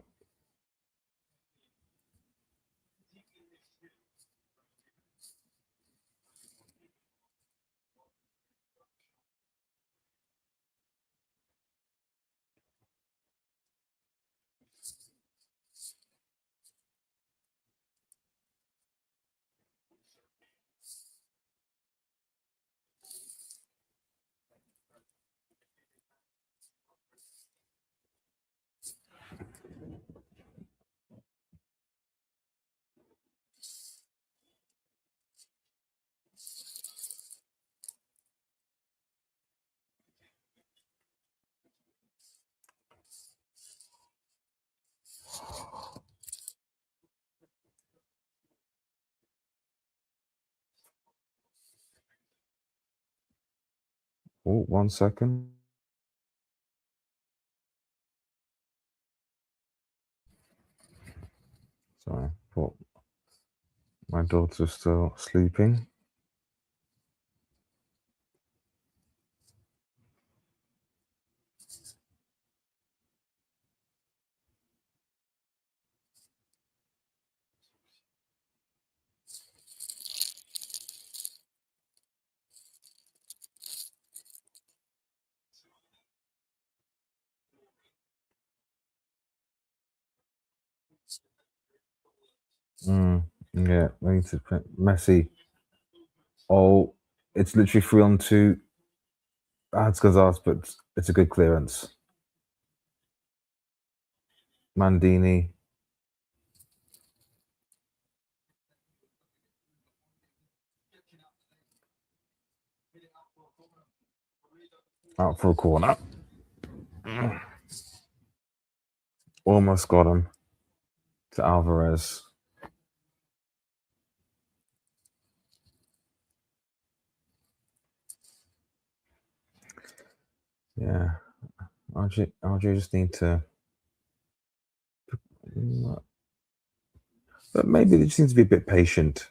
Oh, 1 second. Sorry, thought my daughter's still sleeping. Yeah, we need to print Messi. Oh, it's literally 3-on-2. That's Gonzalez, but it's a good clearance. Mandini. Out for a corner. Almost got him. To Alvarez. Yeah. Algeria just need to. But maybe they just need to be a bit patient.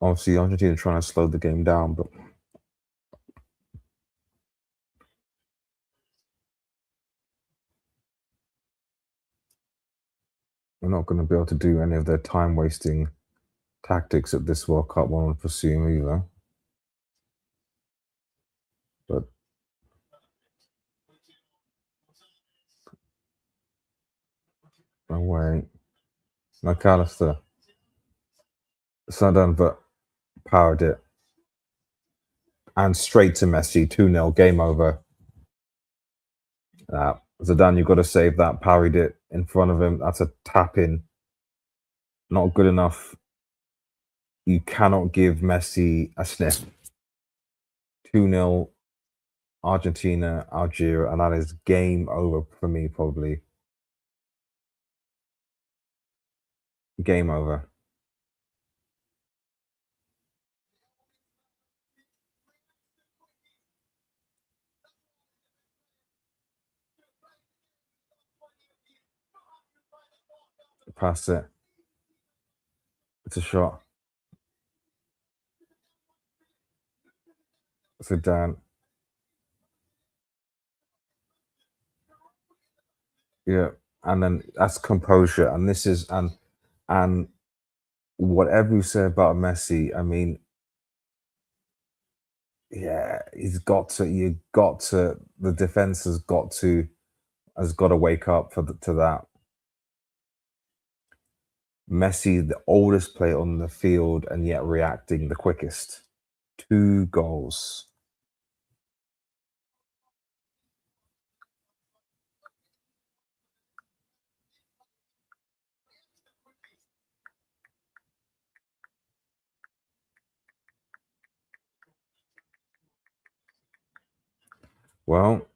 Obviously, Argentina trying to slow the game down, but we're not going to be able to do any of their time wasting tactics at this World Cup, one would presume either. But no way. McAllister. Sudden, but powered it. And straight to Messi, 2-0, game over. Zidane, you've got to save that. Parried it in front of him. That's a tap in. Not good enough. You cannot give Messi a sniff. 2-0, Argentina, Algeria, and that is game over for me, probably. Game over. Pass it. It's a shot. Zidane, yeah, and then that's composure, and this is and whatever you say about Messi, I mean, yeah, he's got to. You got to. The defense has got to wake up to that. Messi, the oldest player on the field, and yet reacting the quickest. 2 goals. Well,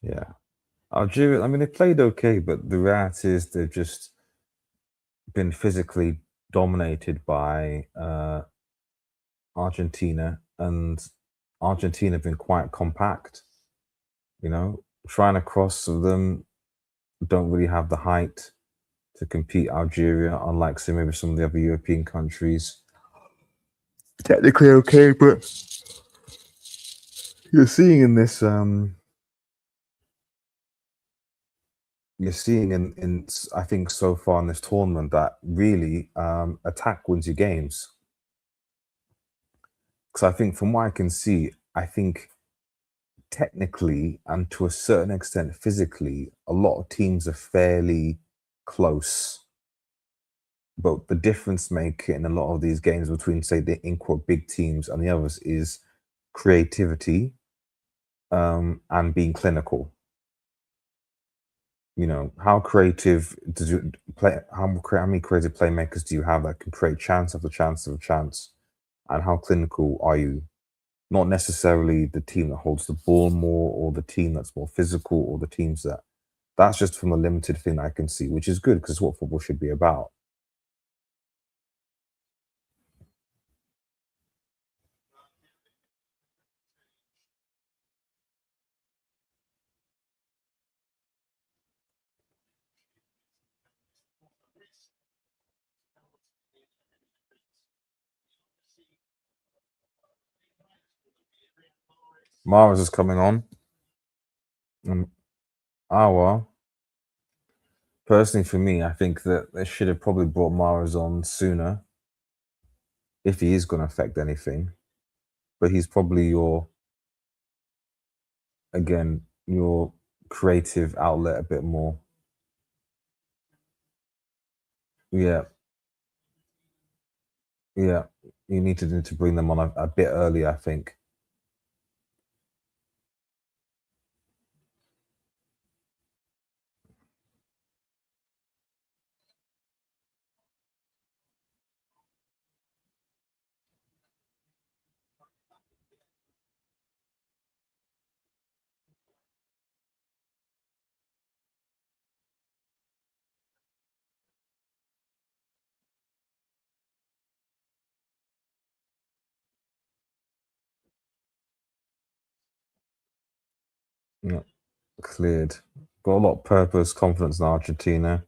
yeah. Algeria, I mean, they played okay, but the reality is they've just been physically dominated by Argentina, and Argentina have been quite compact. Trying to cross them don't really have the height to compete Algeria, unlike say maybe some of the other European countries. Technically okay, but you're seeing in this you're seeing I think so far in this tournament that really attack wins you games. Because I think from what I can see, I think technically and to a certain extent physically, a lot of teams are fairly close. But the difference maker in a lot of these games between, say, the in quote big teams and the others is creativity and being clinical. How creative does you play? How many creative playmakers do you have that can create chance after chance after chance? And how clinical are you? Not necessarily the team that holds the ball more, or the team that's more physical, or the teams that. That's just from a limited thing I can see, which is good because it's what football should be about. Mars is coming on. Um, well. Personally, for me, I think that they should have probably brought Mahrez on sooner if he is going to affect anything. But he's probably your creative outlet a bit more. Yeah, yeah. You need to bring them on a bit early, I think. Yeah, cleared. Got a lot of purpose, confidence in Argentina.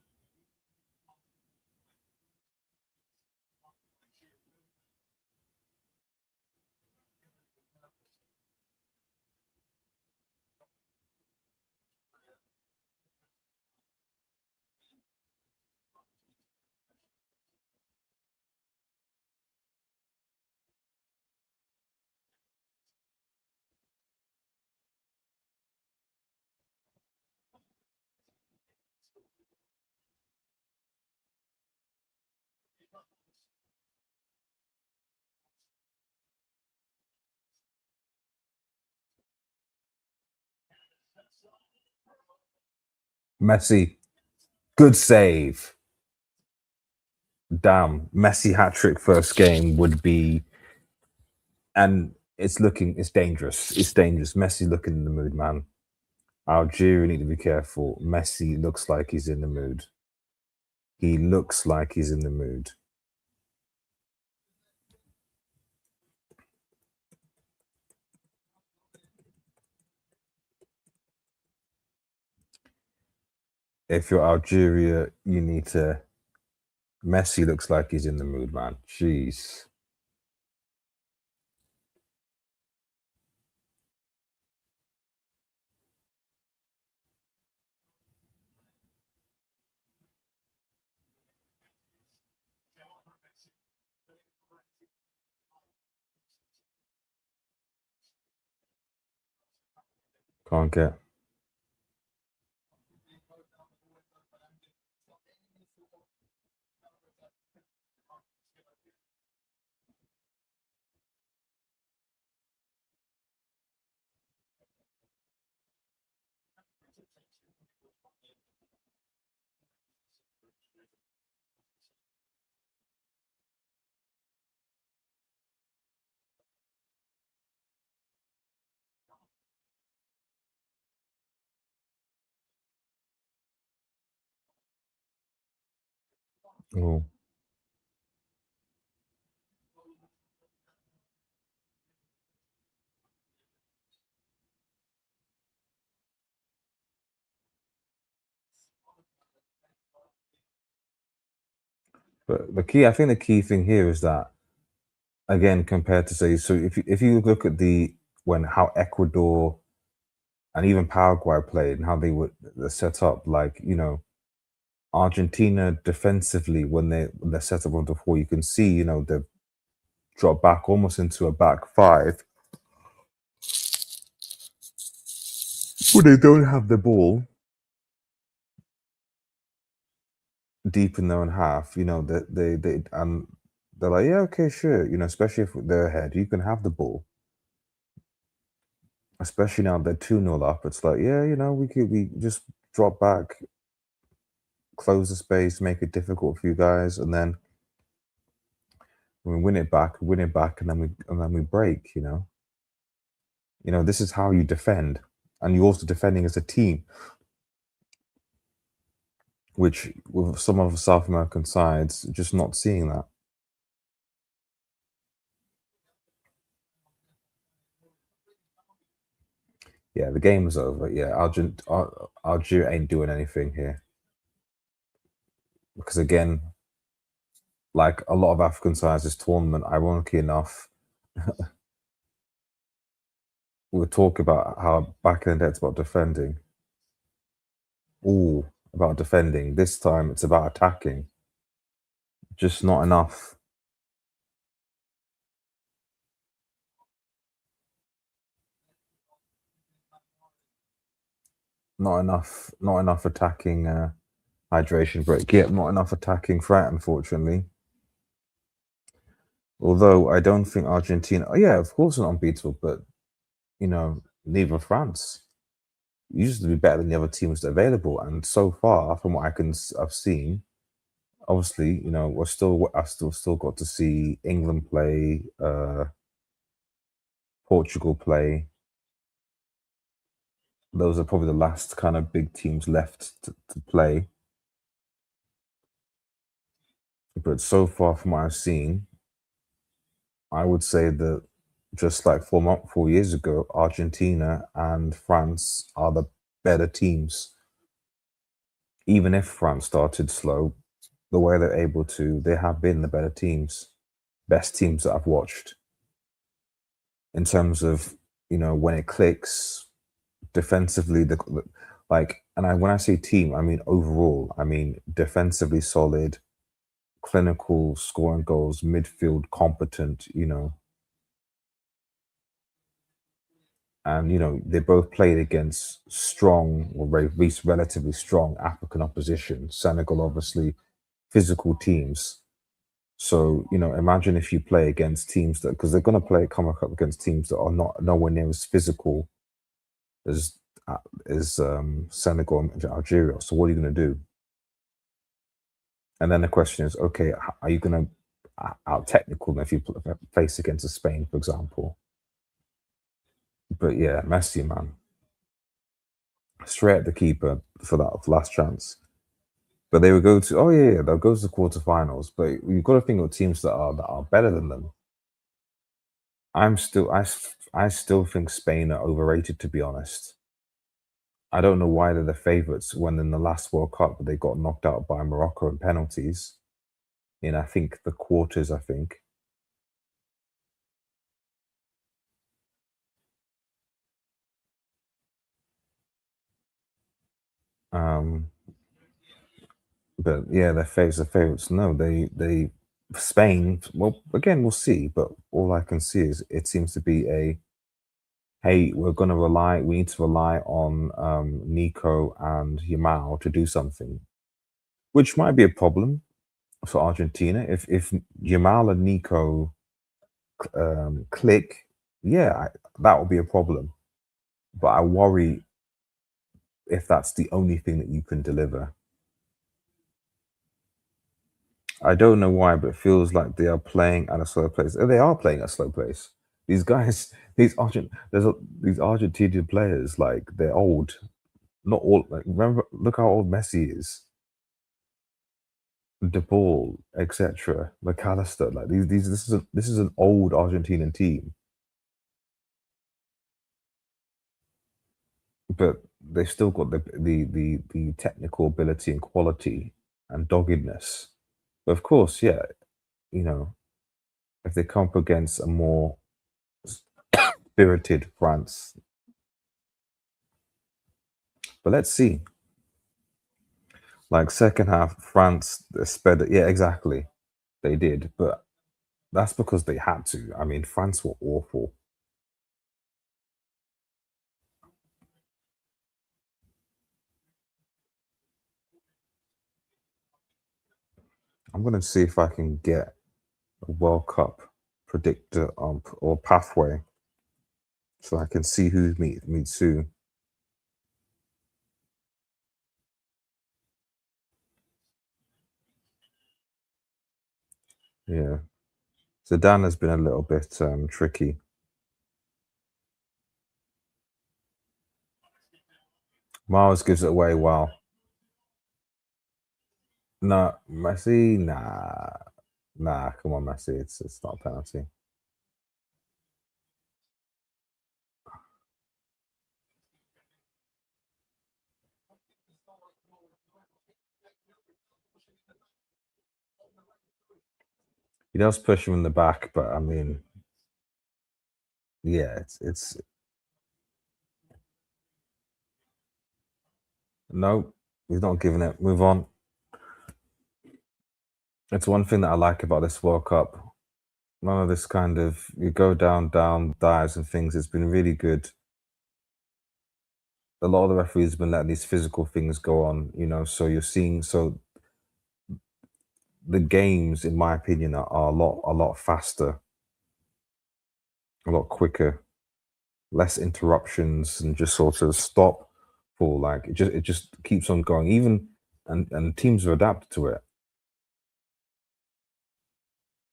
Messi, good save. Damn, Messi hat trick first game would be, and it's dangerous. It's dangerous. Messi looking in the mood, man. Algeria need to be careful. Messi looks like he's in the mood. He looks like he's in the mood. If you're Algeria, you need to. Messi looks like he's in the mood, man. Jeez. Can't get. Oh. But I think the key thing here is that again, compared to say, so if you look at when how Ecuador and even Paraguay played and how they're set up, like Argentina defensively when they're set up on the floor, you can see they've dropped back almost into a back five when they don't have the ball deep in their own half. They're like, yeah, okay, sure. Especially if they're ahead, you can have the ball. Especially now they're 2-0 up. It's like, yeah, we just drop back, close the space, make it difficult for you guys, and then we win it back, and then we break. This is how you defend, and you're also defending as a team, which with some of the South American sides, just not seeing that. Yeah, the game is over. Yeah, Algeria ain't doing anything here because again, like a lot of African sides, this tournament, ironically enough, we'll talk about how back in the day it's about defending. Ooh, about defending. This time it's about attacking. Just not enough. Not enough attacking hydration break. Yeah, not enough attacking threat, unfortunately. Although I don't think Argentina. Oh yeah, of course, not unbeatable, but neither France. Used to be better than the other teams available, and so far, from what I've seen, obviously, I've still got to see England play, Portugal play. Those are probably the last kind of big teams left to play. But so far, from what I've seen, I would say that just like 4 years ago, Argentina and France are the better teams. Even if France started slow, the way they're able to, they have been the better teams, best teams that I've watched in terms of when it clicks defensively. When I say team, I mean overall. I mean defensively solid, clinical, scoring goals, midfield competent. And they both played against strong or at least relatively strong African opposition. Senegal, obviously, physical teams. So imagine if you play against teams that because they're going to come up against teams that are not nowhere near as physical as uh, Senegal and Algeria. So what are you going to do? And then the question is, okay, are you going to out technical them if you face against a Spain, for example? But yeah, Messi, man, straight at the keeper for that last chance. But they would go to they'll go to the quarterfinals. But you've got to think of teams that are better than them. I still think Spain are overrated, to be honest. I don't know why they're the favourites when in the last World Cup they got knocked out by Morocco in penalties in I think the quarters. I think. Um, but yeah, the favourites. No, they Spain. Well, again, we'll see. But all I can see is it seems to be a hey, we need to rely on Nico and Yamal to do something, which might be a problem for Argentina if Yamal and Nico click. Yeah, that will be a problem. But I worry if that's the only thing that you can deliver. I don't know why, but it feels like they are playing at a slow pace. They are playing at a slow pace. These guys, these Argentinian players, like they're old. Not all. Like remember, look how old Messi is, De Paul, etc. McAllister. Like these. This is an old Argentinian team, but they've still got the technical ability and quality and doggedness. But of course, yeah, you know, if they come up against a more spirited France. But let's see. Like second half, France sped it. Yeah, exactly. They did, but that's because they had to. I mean, France were awful. I'm gonna see if I can get a World Cup predictor or pathway so I can see who meets who. Yeah. Zidane has been a little bit tricky. Miles gives it away well. No, Messi, nah. Nah, come on, Messi. It's not a penalty. He does push him in the back, but I mean, yeah, it's no, he's not giving it. Move on. It's one thing that I like about this World Cup. None of this kind of you go down, dives and things. It's been really good. A lot of the referees have been letting these physical things go on, so you're seeing the games, in my opinion, are a lot faster, a lot quicker, less interruptions, and just sort of stop for like it just keeps on going. Even and teams have adapted to it.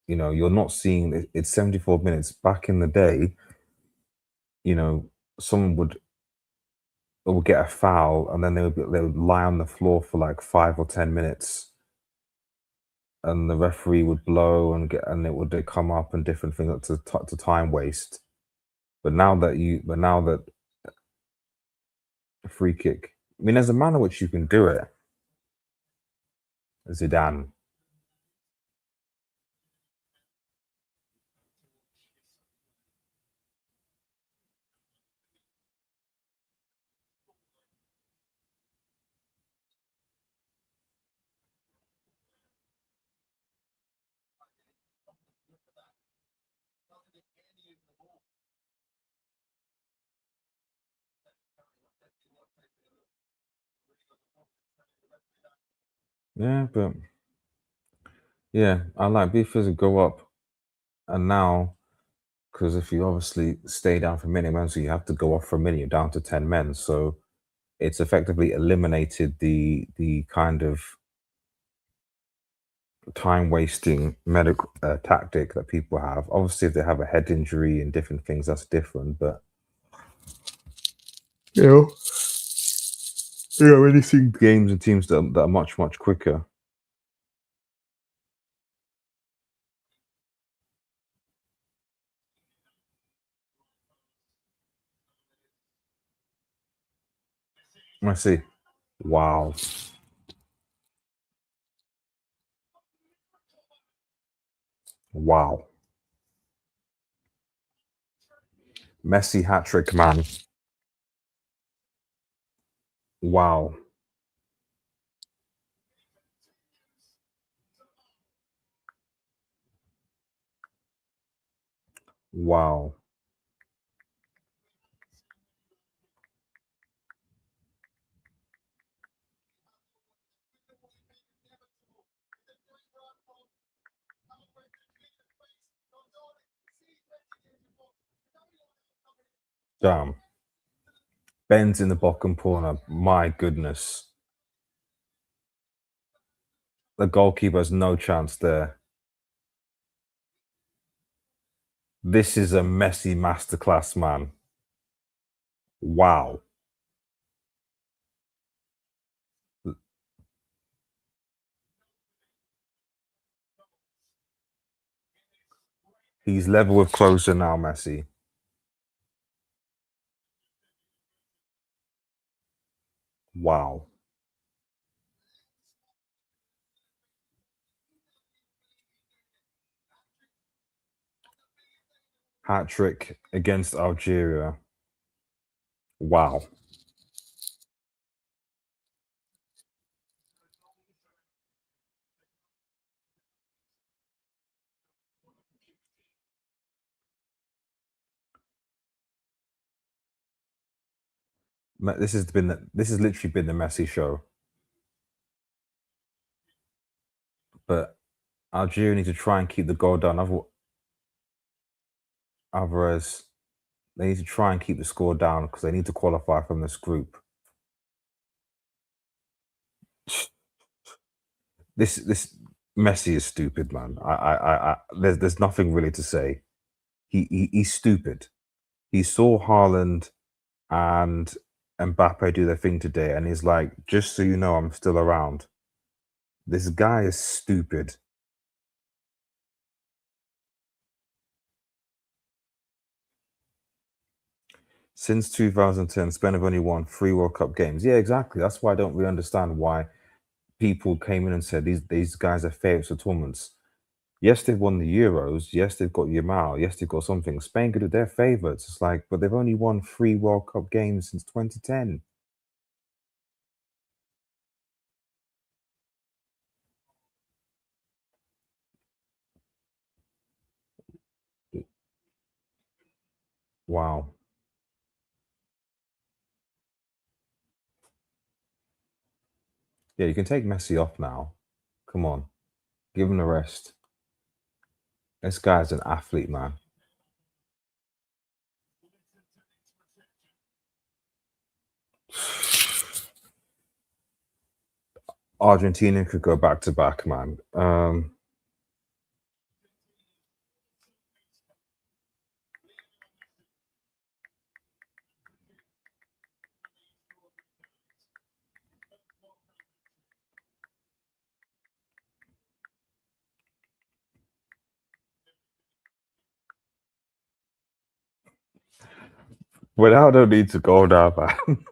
You're not seeing it's 74 minutes. Back in the day, someone would get a foul and then they would lie on the floor for like 5 or 10 minutes and the referee would blow and it would they come up and different things to time waste. But now that a free kick, I mean, there's a manner which you can do it. Zidane. Yeah, but yeah, I like Bifas go up and now because if you obviously stay down for many men, so you have to go off for a minute, you're down to 10 men. So it's effectively eliminated the kind of time wasting medical tactic that people have. Obviously, if they have a head injury and different things, that's different. But you know, you're already seeing games and teams that are much quicker. Let's see. Wow. Wow. Messi hat trick, man. Wow. Wow. Damn. Ben's in the bottom corner. My goodness. The goalkeeper has no chance there. This is a Messi masterclass, man. Wow. He's level with closer now, Messi. Wow. Hat trick against Algeria. Wow. This has literally been the Messi show. But Algeria need to try and keep the goal down. Alvarez, they need to try and keep the score down because they need to qualify from this group. This Messi is stupid, man. There's nothing really to say. He's stupid. He saw Haaland and Mbappe do their thing today, and he's like, just so you know, I'm still around. This guy is stupid. Since 2010, Spain have only won 3 World Cup games. Yeah, exactly. That's why I don't really understand why people came in and said these guys are favourites for tournaments. Yes, they've won the Euros. Yes, they've got Yamal. Yes, they've got something. Spain could have their favourites. It's like, but they've only won 3 World Cup games since 2010. Wow. Yeah, you can take Messi off now. Come on, give him the rest. This guy's an athlete, man. Argentina could go back to back, man. Ronaldo needs to go now, man.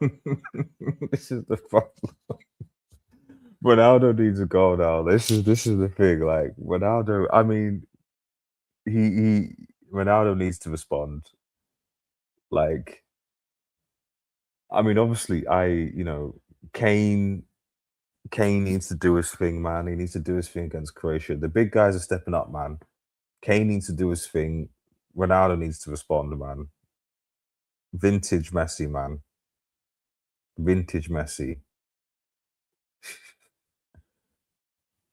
This is the problem. Ronaldo needs to go now. This is the thing. Like Ronaldo, I mean, he Ronaldo needs to respond. Like, I mean, obviously, Kane Kane needs to do his thing, man. He needs to do his thing against Croatia. The big guys are stepping up, man. Kane needs to do his thing. Ronaldo needs to respond, man. Vintage Messi, man. Vintage Messi.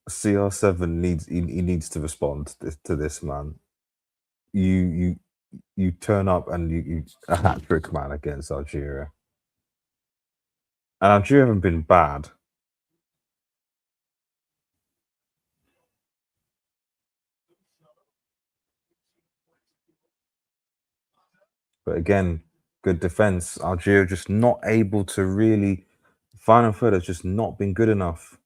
CR7 he needs to respond to this, man. You you turn up and you a hat trick, man, against Algeria. And Algeria haven't been bad, but again, good defense. Algeria just not able to really. Final third has just not been good enough.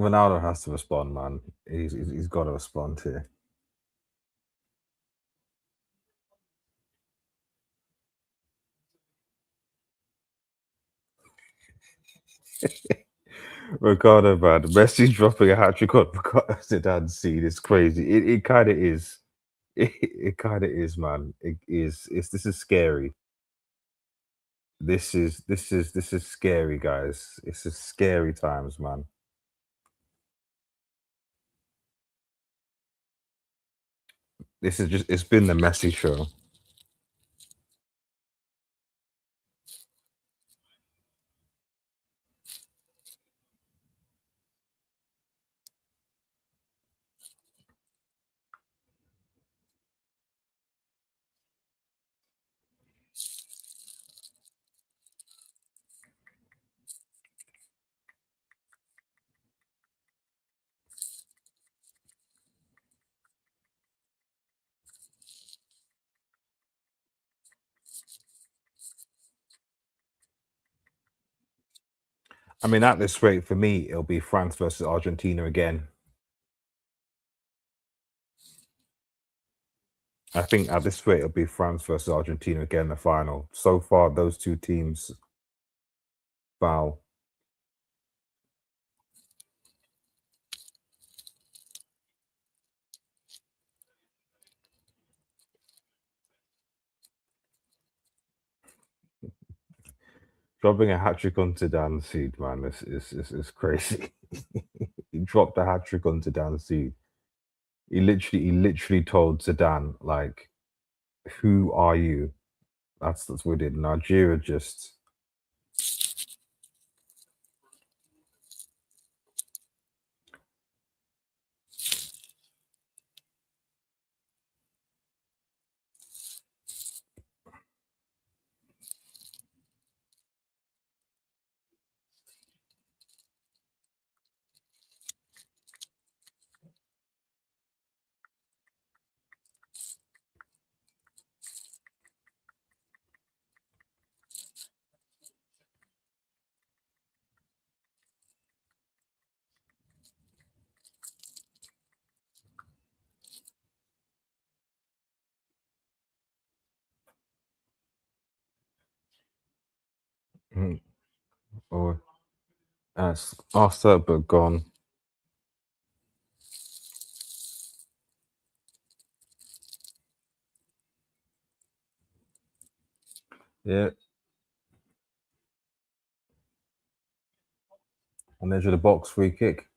Ronaldo has to respond, man. He's got to respond here. Ricardo, man. Messi dropping a hat trick on Zidane's seed is crazy. It kind of is. It kind of is, man. It is. It's this is scary. This is scary, guys. It's a scary times, man. This is just. It's been the Messi show. I mean, at this rate, for me, it'll be France versus Argentina again. I think at this rate, it'll be France versus Argentina again in the final. So far, those two teams bow. Dropping a hat trick onto Dan Seed, man, this is crazy. He dropped a hat trick onto Dan Seed. He literally told Zidane, like, "Who are you?" That's what he did. Nigeria just. Mm, oh, that's after but gone. Yeah, and there's the box free kick.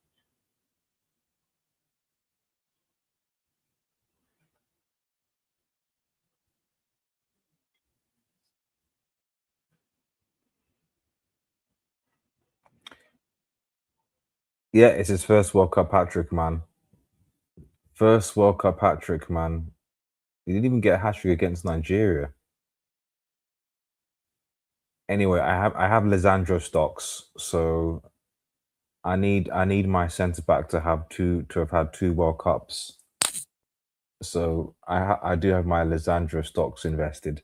Yeah, it's his first World Cup hat trick, man. First World Cup hat trick, man. He didn't even get a hat trick against Nigeria. Anyway, I have Lisandro stocks, so I need my centre back to have had two World Cups. So I do have my Lisandro stocks invested.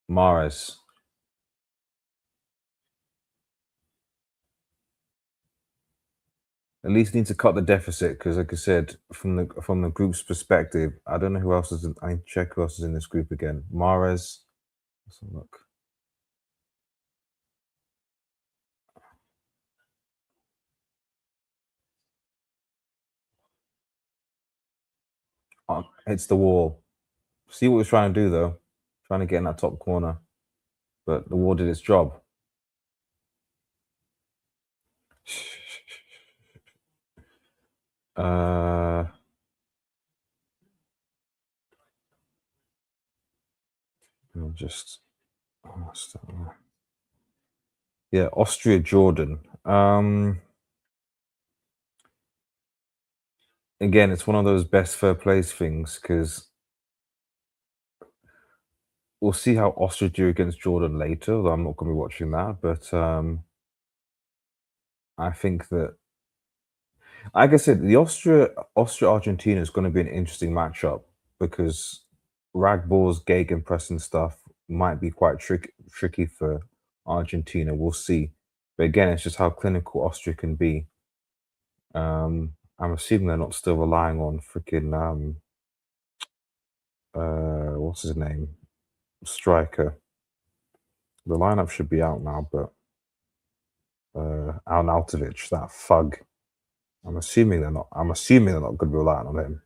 Mares. At least need to cut the deficit because, like I said, from the group's perspective, I don't know who else is. I need to check who else is in this group again. Mares. Let's have a look. Hits the wall. See what he's trying to do though. Trying to get in that top corner, but the wall did its job. Uh, I'll just. Yeah, Austria, Jordan. Again, it's one of those best fair plays things because we'll see how Austria do against Jordan later. Though I'm not going to be watching that, but I think that, like I said, the Austria Argentina is going to be an interesting matchup because Ragball's gegenpressing stuff might be quite tricky for Argentina. We'll see. But again, it's just how clinical Austria can be. I'm assuming they're not still relying on freaking what's his name? Striker. The lineup should be out now, but Arnautovic, that thug. I'm assuming they're not. I'm assuming they're not going to be relying on him,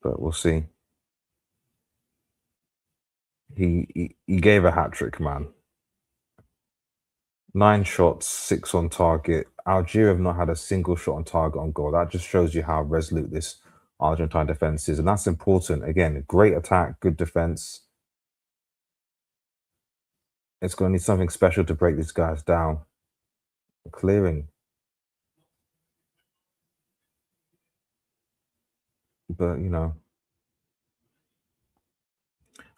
but we'll see. He gave a hat trick, man. 9 shots, 6 on target. Algeria have not had a single shot on target on goal. That just shows you how resolute this Argentine defense is, and that's important. Again, great attack, good defense. It's going to need something special to break these guys down. Clearing, but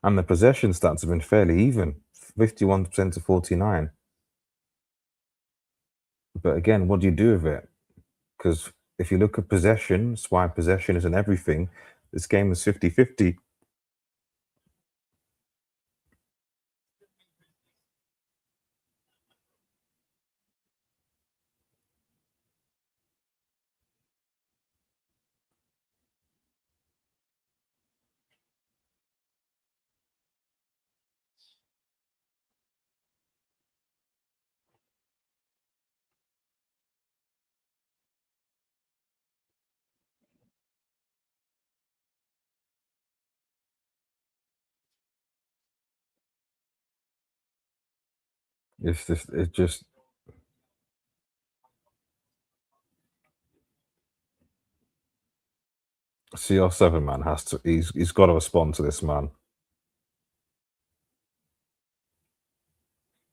and the possession stats have been fairly even, 51% to 49. But again, what do you do with it? Because if you look at possession, that's why possession isn't everything. This game is 50-50. It's just CR7 man has to. He's got to respond to this man.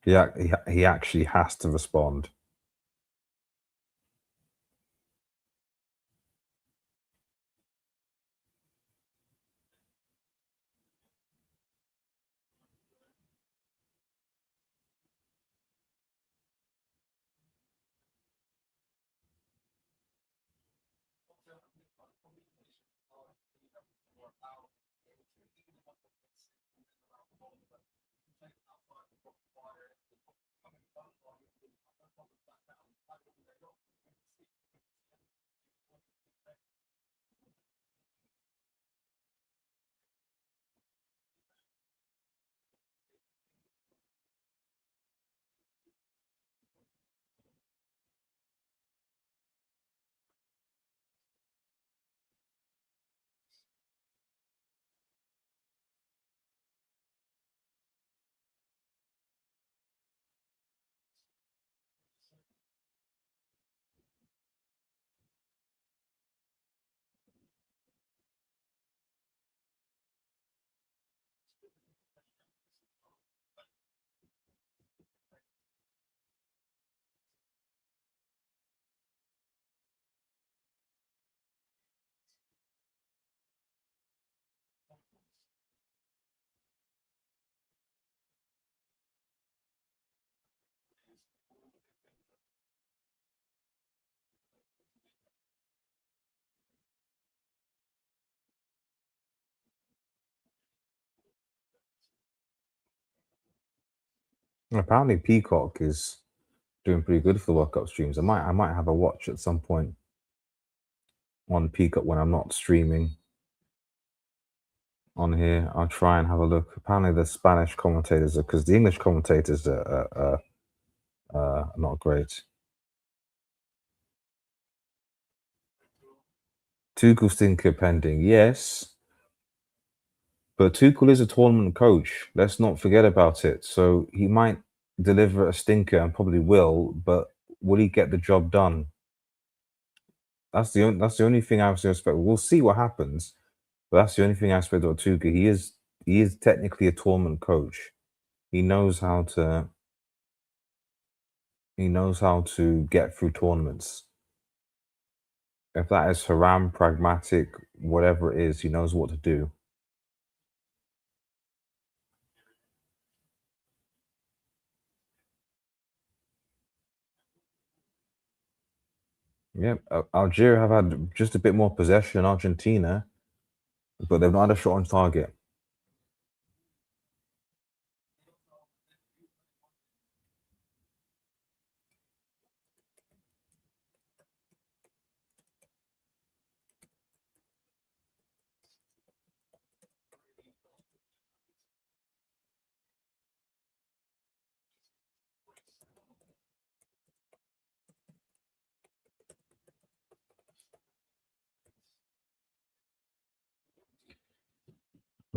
He actually has to respond. Apparently, Peacock is doing pretty good for the World Cup streams. I might have a watch at some point on Peacock when I'm not streaming on here. I'll try and have a look. Apparently, the Spanish commentators are, because the English commentators are not great. Tuchel stinker pending, yes, but Tuchel is a tournament coach. Let's not forget about it. So he might deliver a stinker and probably will, but will he get the job done? That's the only thing I was expect. We'll see what happens, but that's the only thing I expect of Tuchel. He is technically a tournament coach. He knows how to get through tournaments. If that is haram, pragmatic, whatever it is, he knows what to do. Yeah, Algeria have had just a bit more possession than Argentina, but they've not had a shot on target.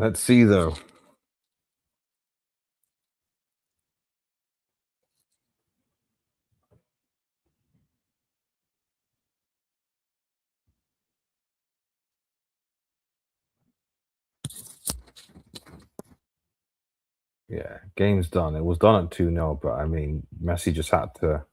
Let's see though. Yeah, game's done. It was done at 2-0, but I mean, Messi just had to.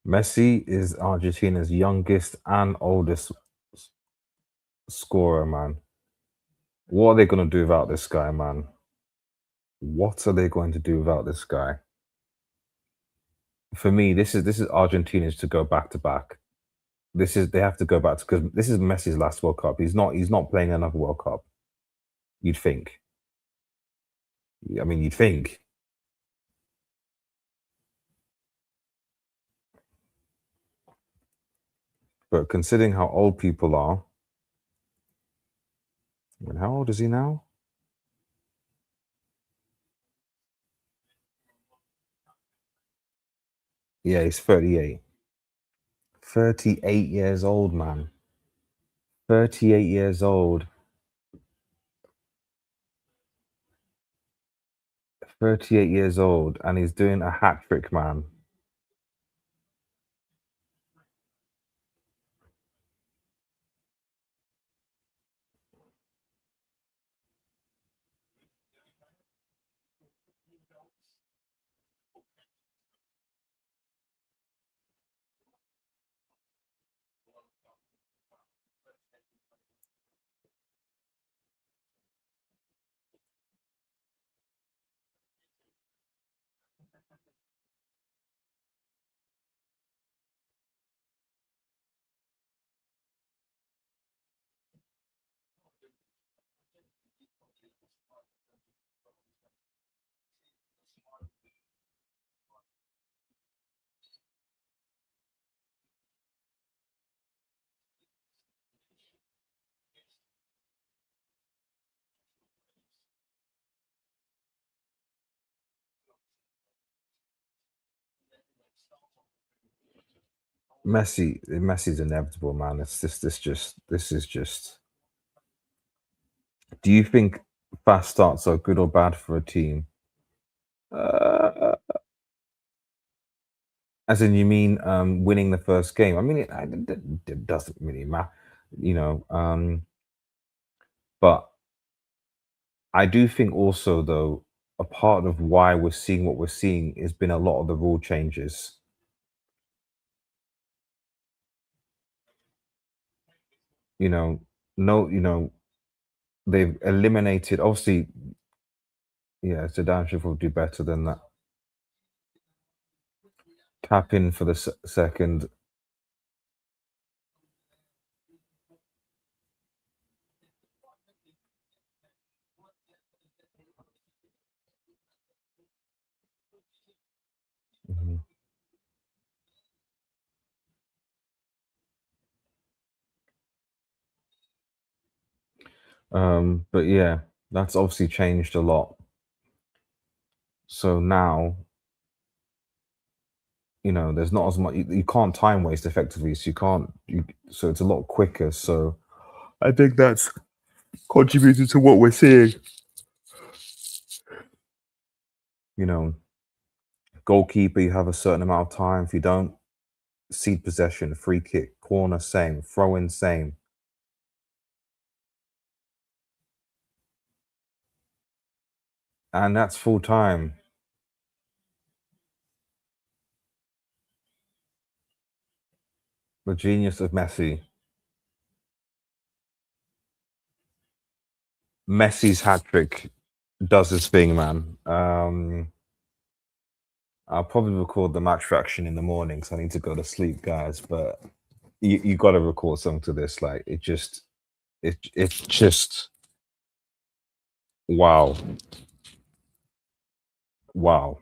Messi is Argentina's youngest and oldest scorer, man. What are they going to do without this guy, man? What are they going to do without this guy? For me, this is Argentina's to go back to back. This is they have to go back to because this is Messi's last World Cup. He's not playing another World Cup. You'd think. I mean, you'd think. But considering how old people are, I mean, how old is he now? Yeah, he's 38. 38 years old, man. 38 years old. 38 years old, and he's doing a hat trick, man. Messi's inevitable, man. This is just. Do you think fast starts are good or bad for a team? Uh, as in, you mean winning the first game? I mean, it doesn't really matter, you know. But I do think also, though, a part of why we're seeing what we're seeing has been a lot of the rule changes. You know, no, they've eliminated. Obviously, yeah, Zidane should probably do better than that. Tap in for the second. Mhm. But yeah, that's obviously changed a lot. So now, there's not as much. You can't time waste effectively, so you can't. So it's a lot quicker. So I think that's contributed to what we're seeing. You know, goalkeeper, you have a certain amount of time. If you don't cede possession, free kick, corner, same, throw in, same, and that's full time. The genius of Messi. Messi's hat trick does his thing, man. I'll probably record the match reaction in the morning because I need to go to sleep, guys. But you got to record something to this. Like it's just wow, wow.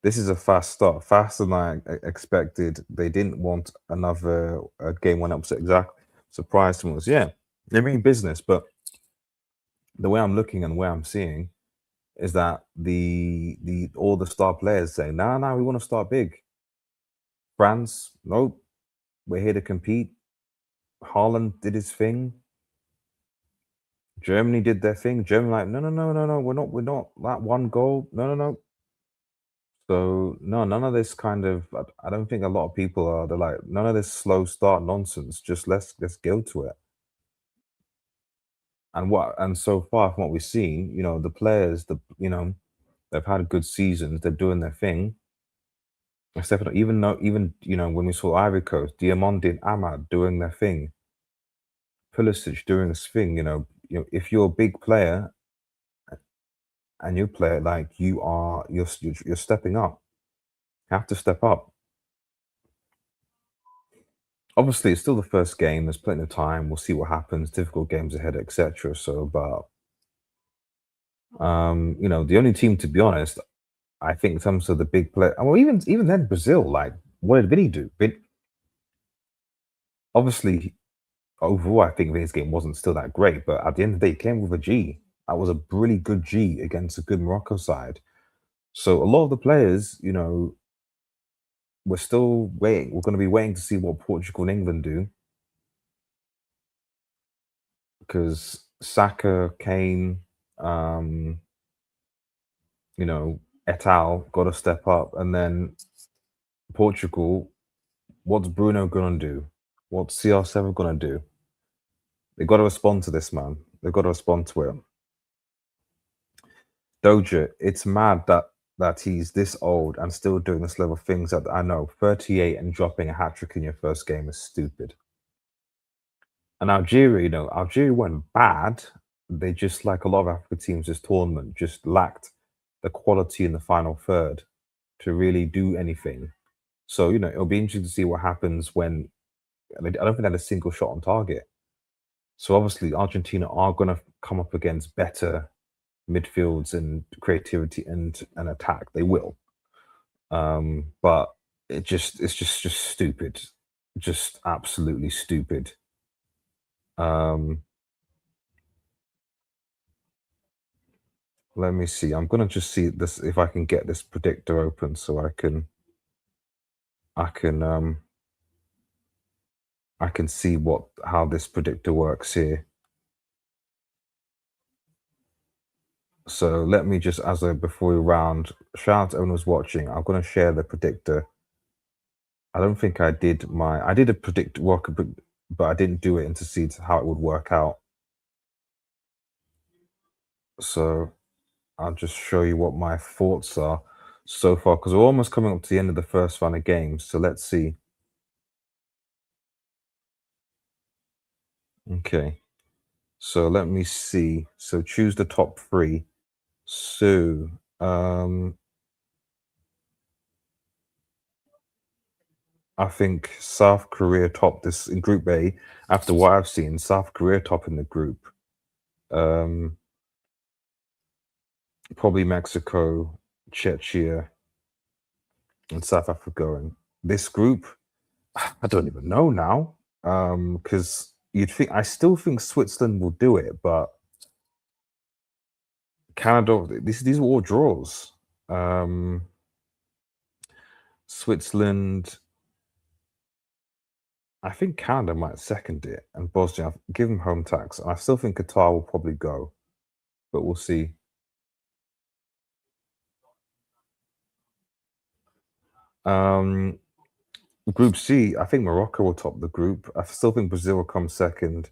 This is a fast start, faster than I expected. They didn't want another game one upset. Exactly. Surprised them was yeah, they mean business, but the way I'm looking and where I'm seeing is that the all the star players say, "No, no, we want to start big." France, nope, we're here to compete. Haaland did his thing. Germany did their thing. Germany like, no, no, no, no, no, we're not that one goal. No, no, no. So no, none of this kind of. I don't think a lot of people are. They're like none of this slow start nonsense. Just let's go to it. And so far from what we've seen, the players, they've had good seasons. They're doing their thing. Except for, even though even when we saw Ivory Coast, Diamande and Ahmad doing their thing, Pulisic doing his thing. If you're a big player and you play it like you're stepping up. Have to step up. Obviously, it's still the first game. There's plenty of time. We'll see what happens. Difficult games ahead, etc. So, but the only team, to be honest, I think in terms of the big play. Well, even then, Brazil. Like, what did Vinny do? Obviously, overall, I think Vinny's game wasn't still that great. But at the end of the day, he came with a G. That was a really good G against a good Morocco side. So a lot of the players, we're still waiting. We're going to be waiting to see what Portugal and England do because Saka, Kane, um, et al. Got to step up, and then Portugal. What's Bruno gonna do? What's CR7 gonna do? They got to respond to this, man. They've got to respond to it. Doja, it's mad that he's this old and still doing this level of things. That I know, 38 and dropping a hat trick in your first game is stupid. And Algeria, Algeria weren't bad. They just, like a lot of African teams this tournament, just lacked the quality in the final third to really do anything. So, it'll be interesting to see what happens when I don't think they had a single shot on target. So obviously Argentina are gonna come up against better midfields and creativity and attack. They will. But it's just stupid. Just absolutely stupid. Um Let me see. I'm gonna just see this if I can get this predictor open so I can I can see how this predictor works here. So let me just before we round, shout out to everyone who's watching. I'm gonna share the predictor. I don't think I did a predict work, but I didn't do it and to see how it would work out. So I'll just show you what my thoughts are so far because we're almost coming up to the end of the first round of games. So let's see. Okay. So let me see. So choose the top three. So I think South Korea top this in Group A. After what I've seen, South Korea top in the group. Um, Probably Mexico, Czechia, and South Africa. And this group, I don't even know now. Because I still think Switzerland will do it, but Canada, these are all draws. Um, Switzerland, I think Canada might second it, and Bosnia, give them home tax. I still think Qatar will probably go, but we'll see. Um, Group C, I think Morocco will top the group. I still think Brazil will come second,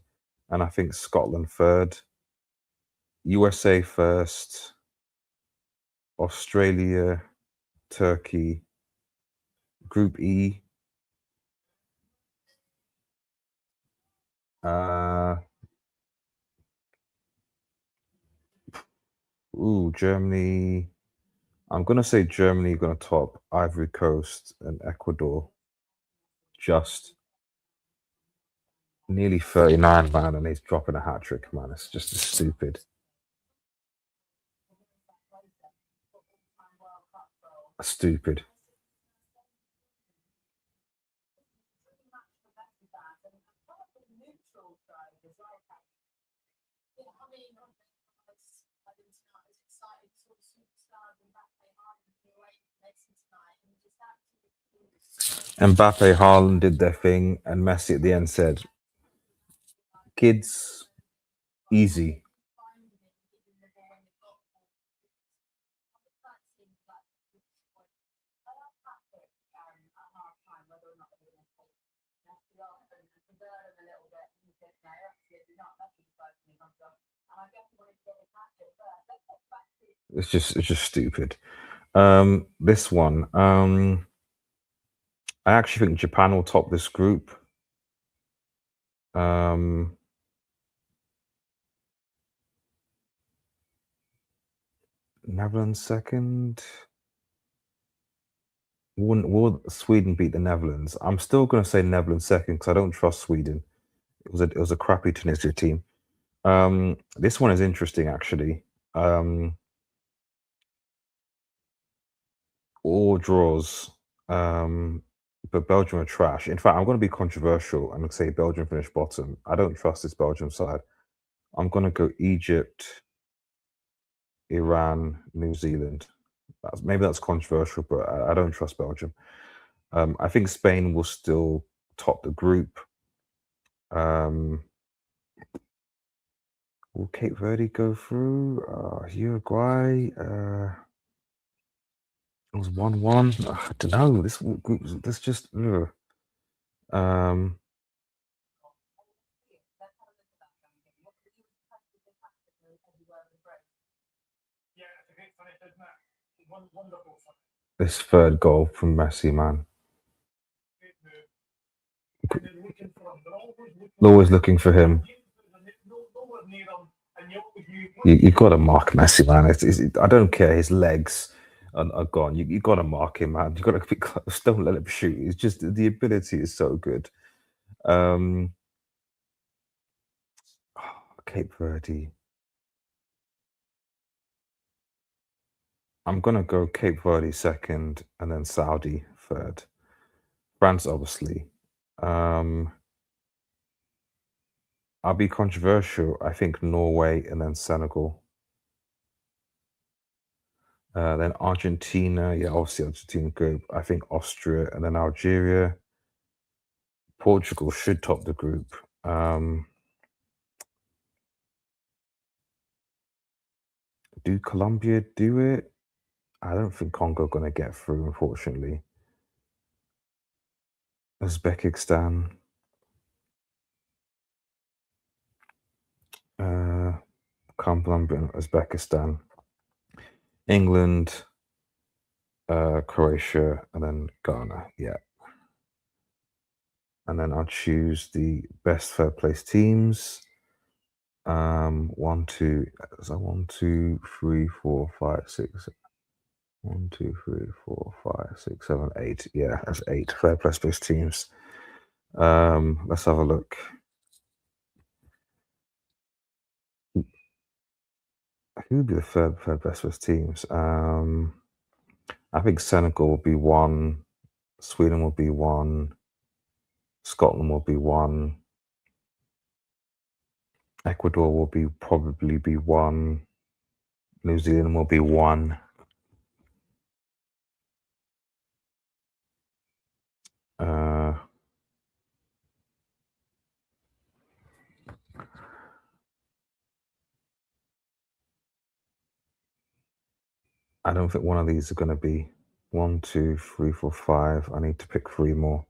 and I think Scotland third. USA first, Australia, Turkey. Group E, uh, Germany. I'm gonna say Germany gonna top Ivory Coast and Ecuador. Just nearly 39, man, and he's dropping a hat trick, man. It's just stupid. Stupid. Mbappe, Haaland did their thing, and Messi at the end said, "Kids, easy." It's just stupid. This one, I actually think Japan will top this group. Netherlands second. Will Sweden beat the Netherlands? I'm still going to say Netherlands second because I don't trust Sweden. It was a crappy Tunisia team. This one is interesting actually. All draws. But Belgium are trash. In fact, I'm going to be controversial and say Belgium finished bottom. I don't trust this Belgium side. I'm going to go Egypt, Iran, New Zealand. Maybe that's controversial, but I don't trust Belgium. I think Spain will still top the group. Will Cape Verde go through? Uruguay? It was 1-1. I don't know. This group, this just. This third goal from Messi, man. Always looking for him. You got to mark Messi, man. I don't care. His legs are gone. You got to mark him, man. You got to be close. Don't let him shoot. It's just the ability is so good. Cape Verde. I'm gonna go Cape Verde second, and then Saudi third. France, obviously. I'll be controversial. I think Norway and then Senegal. Then Argentina, yeah, obviously Argentina group. I think Austria and then Algeria. Portugal should top the group. Do Colombia do it? I don't think Congo gonna get through, unfortunately. Uzbekistan. Colombia and Uzbekistan. England, Croatia, and then Ghana. Yeah. And then I'll choose the best third place teams. 1, 2, so 1, 2, 3, 4, 5, 6. 1, 2, 3, 4, 5, 6, 7, 8. Yeah, that's 8 third place teams. Let's have a look. Who would be the third best teams? I think Senegal will be 1, Sweden will be 1, Scotland will be 1, Ecuador will probably be 1, New Zealand will be 1. I don't think one of these are going to be 1, 2, 3, 4, 5. I need to pick 3 more.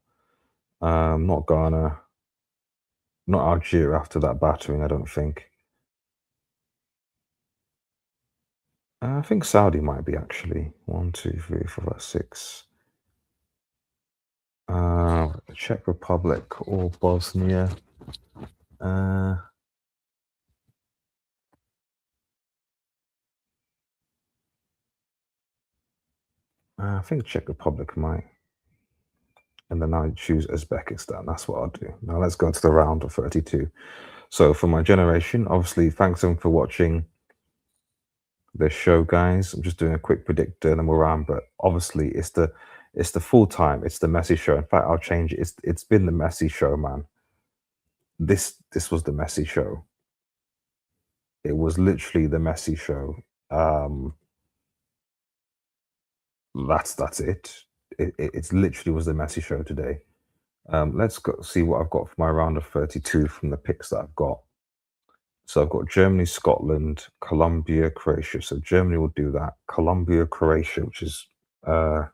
Not Ghana, not Algeria after that battering. I don't think. I think Saudi might be actually 1, 2, 3, 4, 5, 6. Czech Republic or Bosnia. I think Czech Republic might. And then I choose Uzbekistan. That's what I'll do. Now let's go to the round of 32. So for my generation, obviously, thanks everyone for watching. the show, guys. I'm just doing a quick predictor and then we're on. But obviously, it's the full time. It's the Messi show. In fact, I'll change it. It's been the Messi show, man. This was the Messi show. It was literally the Messi show. Um, that's it. It's literally was the Messi show today. Let's go see what I've got for my round of 32 from the picks that I've got. So I've got Germany, Scotland, Colombia, Croatia. So Germany will do that. Colombia, Croatia, which is I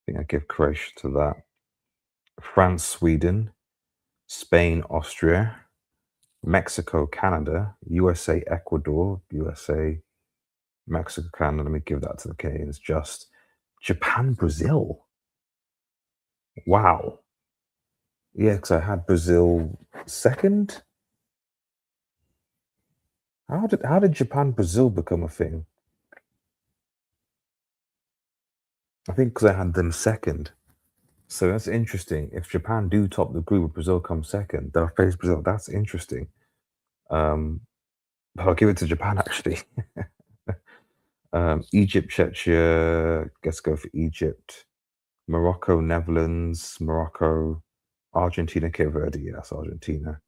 think I give Croatia to that. France, Sweden, Spain, Austria, Mexico, Canada, USA, Ecuador, USA, Mexico, Canada. Let me give that to the Canadians. Just Japan, Brazil. Wow. Yeah, because I had Brazil second. How did Japan, Brazil become a thing? I think because I had them second. So that's interesting. If Japan do top the group, Brazil comes second, they'll face Brazil. That's interesting. Um, but I'll give it to Japan actually. Egypt, Czechia. Let's go for Egypt. Morocco, Netherlands, Morocco, Argentina, Cape Verde. Yeah, that's Argentina.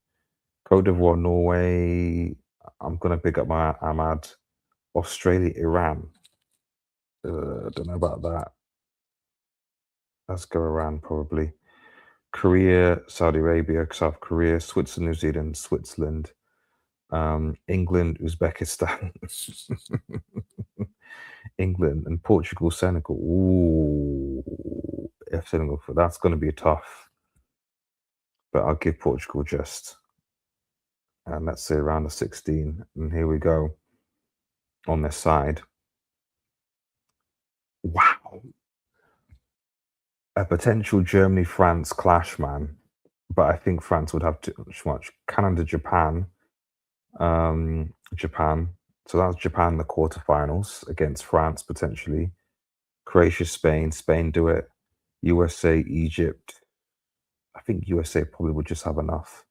Cote d'Ivoire, Norway. I'm gonna pick up my Ahmad. Australia, Iran. Don't know about that. Let's go Iran probably. Korea, Saudi Arabia, South Korea, Switzerland, New Zealand, Switzerland, England, Uzbekistan, England, and Portugal, Senegal. Ooh, if Senegal, that's going to be tough. But I'll give Portugal just, and let's say around the 16. And here we go on this side. Wow, a potential Germany-France clash, man. But I think France would have too much. Canada, Japan. Japan. So that's Japan in the quarterfinals against France potentially. Croatia, Spain. Spain do it. USA, Egypt. I think USA probably would just have enough.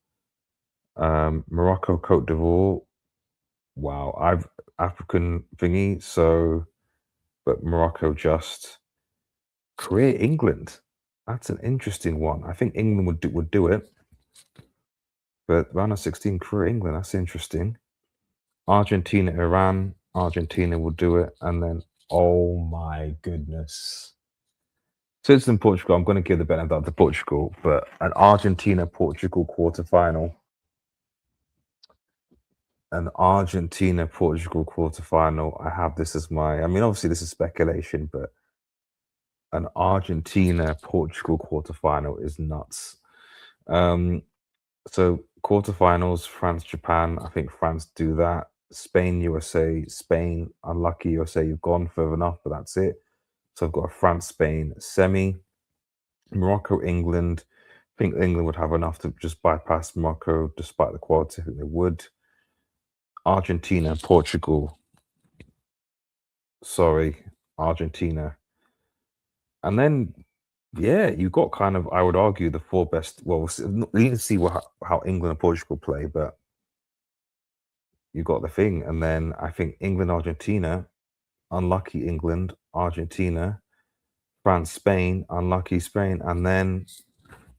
Morocco, Cote d'Ivoire. Wow, I've African thingy. So, but Morocco just. Korea, England. That's an interesting one. I think England would do it. But round of 16, Korea, England. That's interesting. Argentina, Iran. Argentina will do it. And then, oh my goodness. Switzerland, Portugal. I'm going to give the benefit to Portugal, but an Argentina, Portugal quarterfinal. An Argentina, Portugal quarterfinal. I have this as my, I mean, obviously, this is speculation, but an Argentina, Portugal quarterfinal is nuts. So quarterfinals, France, Japan. I think France do that. Spain, USA. Spain, unlucky USA. You've gone further enough, but that's it. So I've got a France, Spain semi. Morocco, England. I think England would have enough to just bypass Morocco, despite the quality. I think they would. Argentina, Portugal. Sorry, Argentina. And then, yeah, you got kind of, I would argue, the four best. Well, we need to see how England and Portugal play, but you got the thing. And then I think England, Argentina, unlucky England, Argentina, France, Spain, unlucky Spain. And then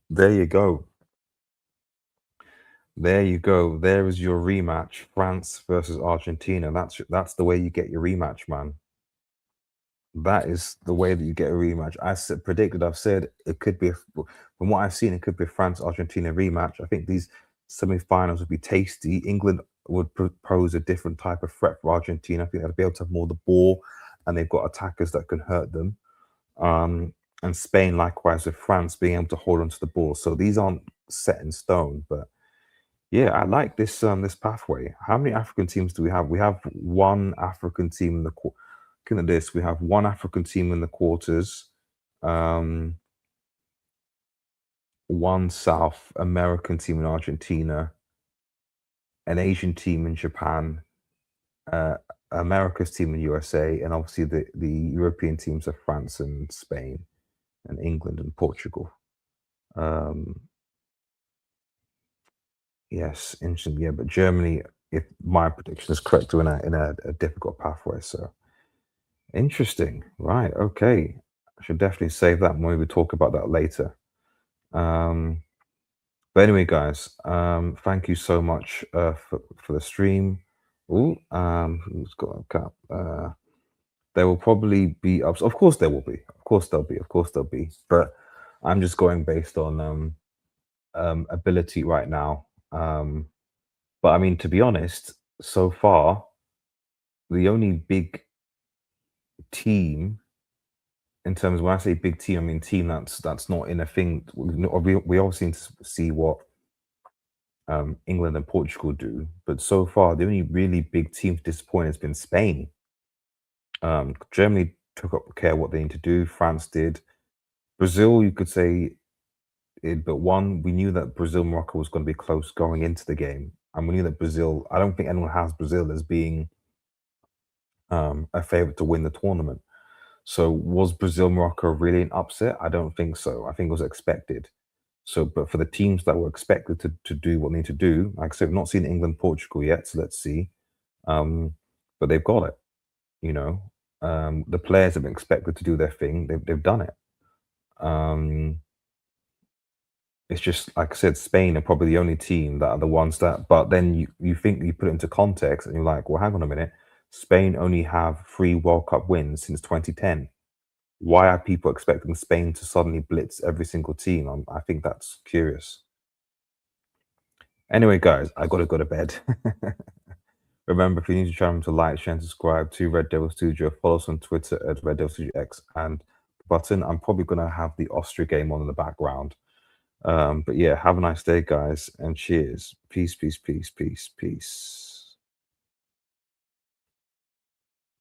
there you go. There you go. There is your rematch, France versus Argentina. That's the way you get your rematch, man. That is the way that you get a rematch. I said, predicted. I've said it could be, from what I've seen, it could be a France Argentina rematch. I think these semi-finals would be tasty. England would pose a different type of threat for Argentina. I think they'll be able to have more of the ball, and they've got attackers that can hurt them. And Spain, likewise, with France being able to hold onto the ball. So these aren't set in stone, but yeah, I like this pathway. How many African teams do we have? We have one African team in the looking at this. We have one African team in the quarters, um, one South American team in Argentina, an Asian team in Japan, uh, America's team in USA, and obviously the European teams are France and Spain and England and Portugal. Um, yes, interesting. Yeah, but Germany, if my prediction is correct, we're in a difficult pathway. So interesting, right? Okay, I should definitely save that. Maybe we talk about that later. Um, but anyway, guys, thank you so much for the stream. Ooh, who's got a cap? There will probably be ups. Of course, there will be. Of course, there'll be. Of course, there'll be. But I'm just going based on ability right now. But I mean, to be honest, so far the only big team in terms when I say big team, I mean team that's not in a thing. We obviously need to see what England and Portugal do, but so far the only really big team to disappoint has been Spain. Germany took up care what they need to do. France did. Brazil, you could say it, but one, we knew that Brazil Morocco was going to be close going into the game, and we knew that Brazil. I don't think anyone has Brazil as being a favorite to win the tournament. So was Brazil Morocco really an upset? I don't think so. I think it was expected. So, but for the teams that were expected to do what they need to do, like I said, we've not seen England Portugal yet, so let's see. But they've got it. You know, the players have been expected to do their thing. They've done it. Um, it's just like I said, Spain are probably the only team that are the ones that. But then you think you put it into context, and you're like, well, hang on a minute. Spain only have 3 World Cup wins since 2010. Why are people expecting Spain to suddenly blitz every single team? I think that's curious. Anyway, guys, I gotta go to bed. Remember, if you're new to the channel, to like, share, and subscribe to Red Devil Studio. Follow us on Twitter at Red Devil Studio X and button. I'm probably gonna have the Austria game on in the background. But yeah, have a nice day, guys, and cheers. Peace, peace, peace, peace, peace.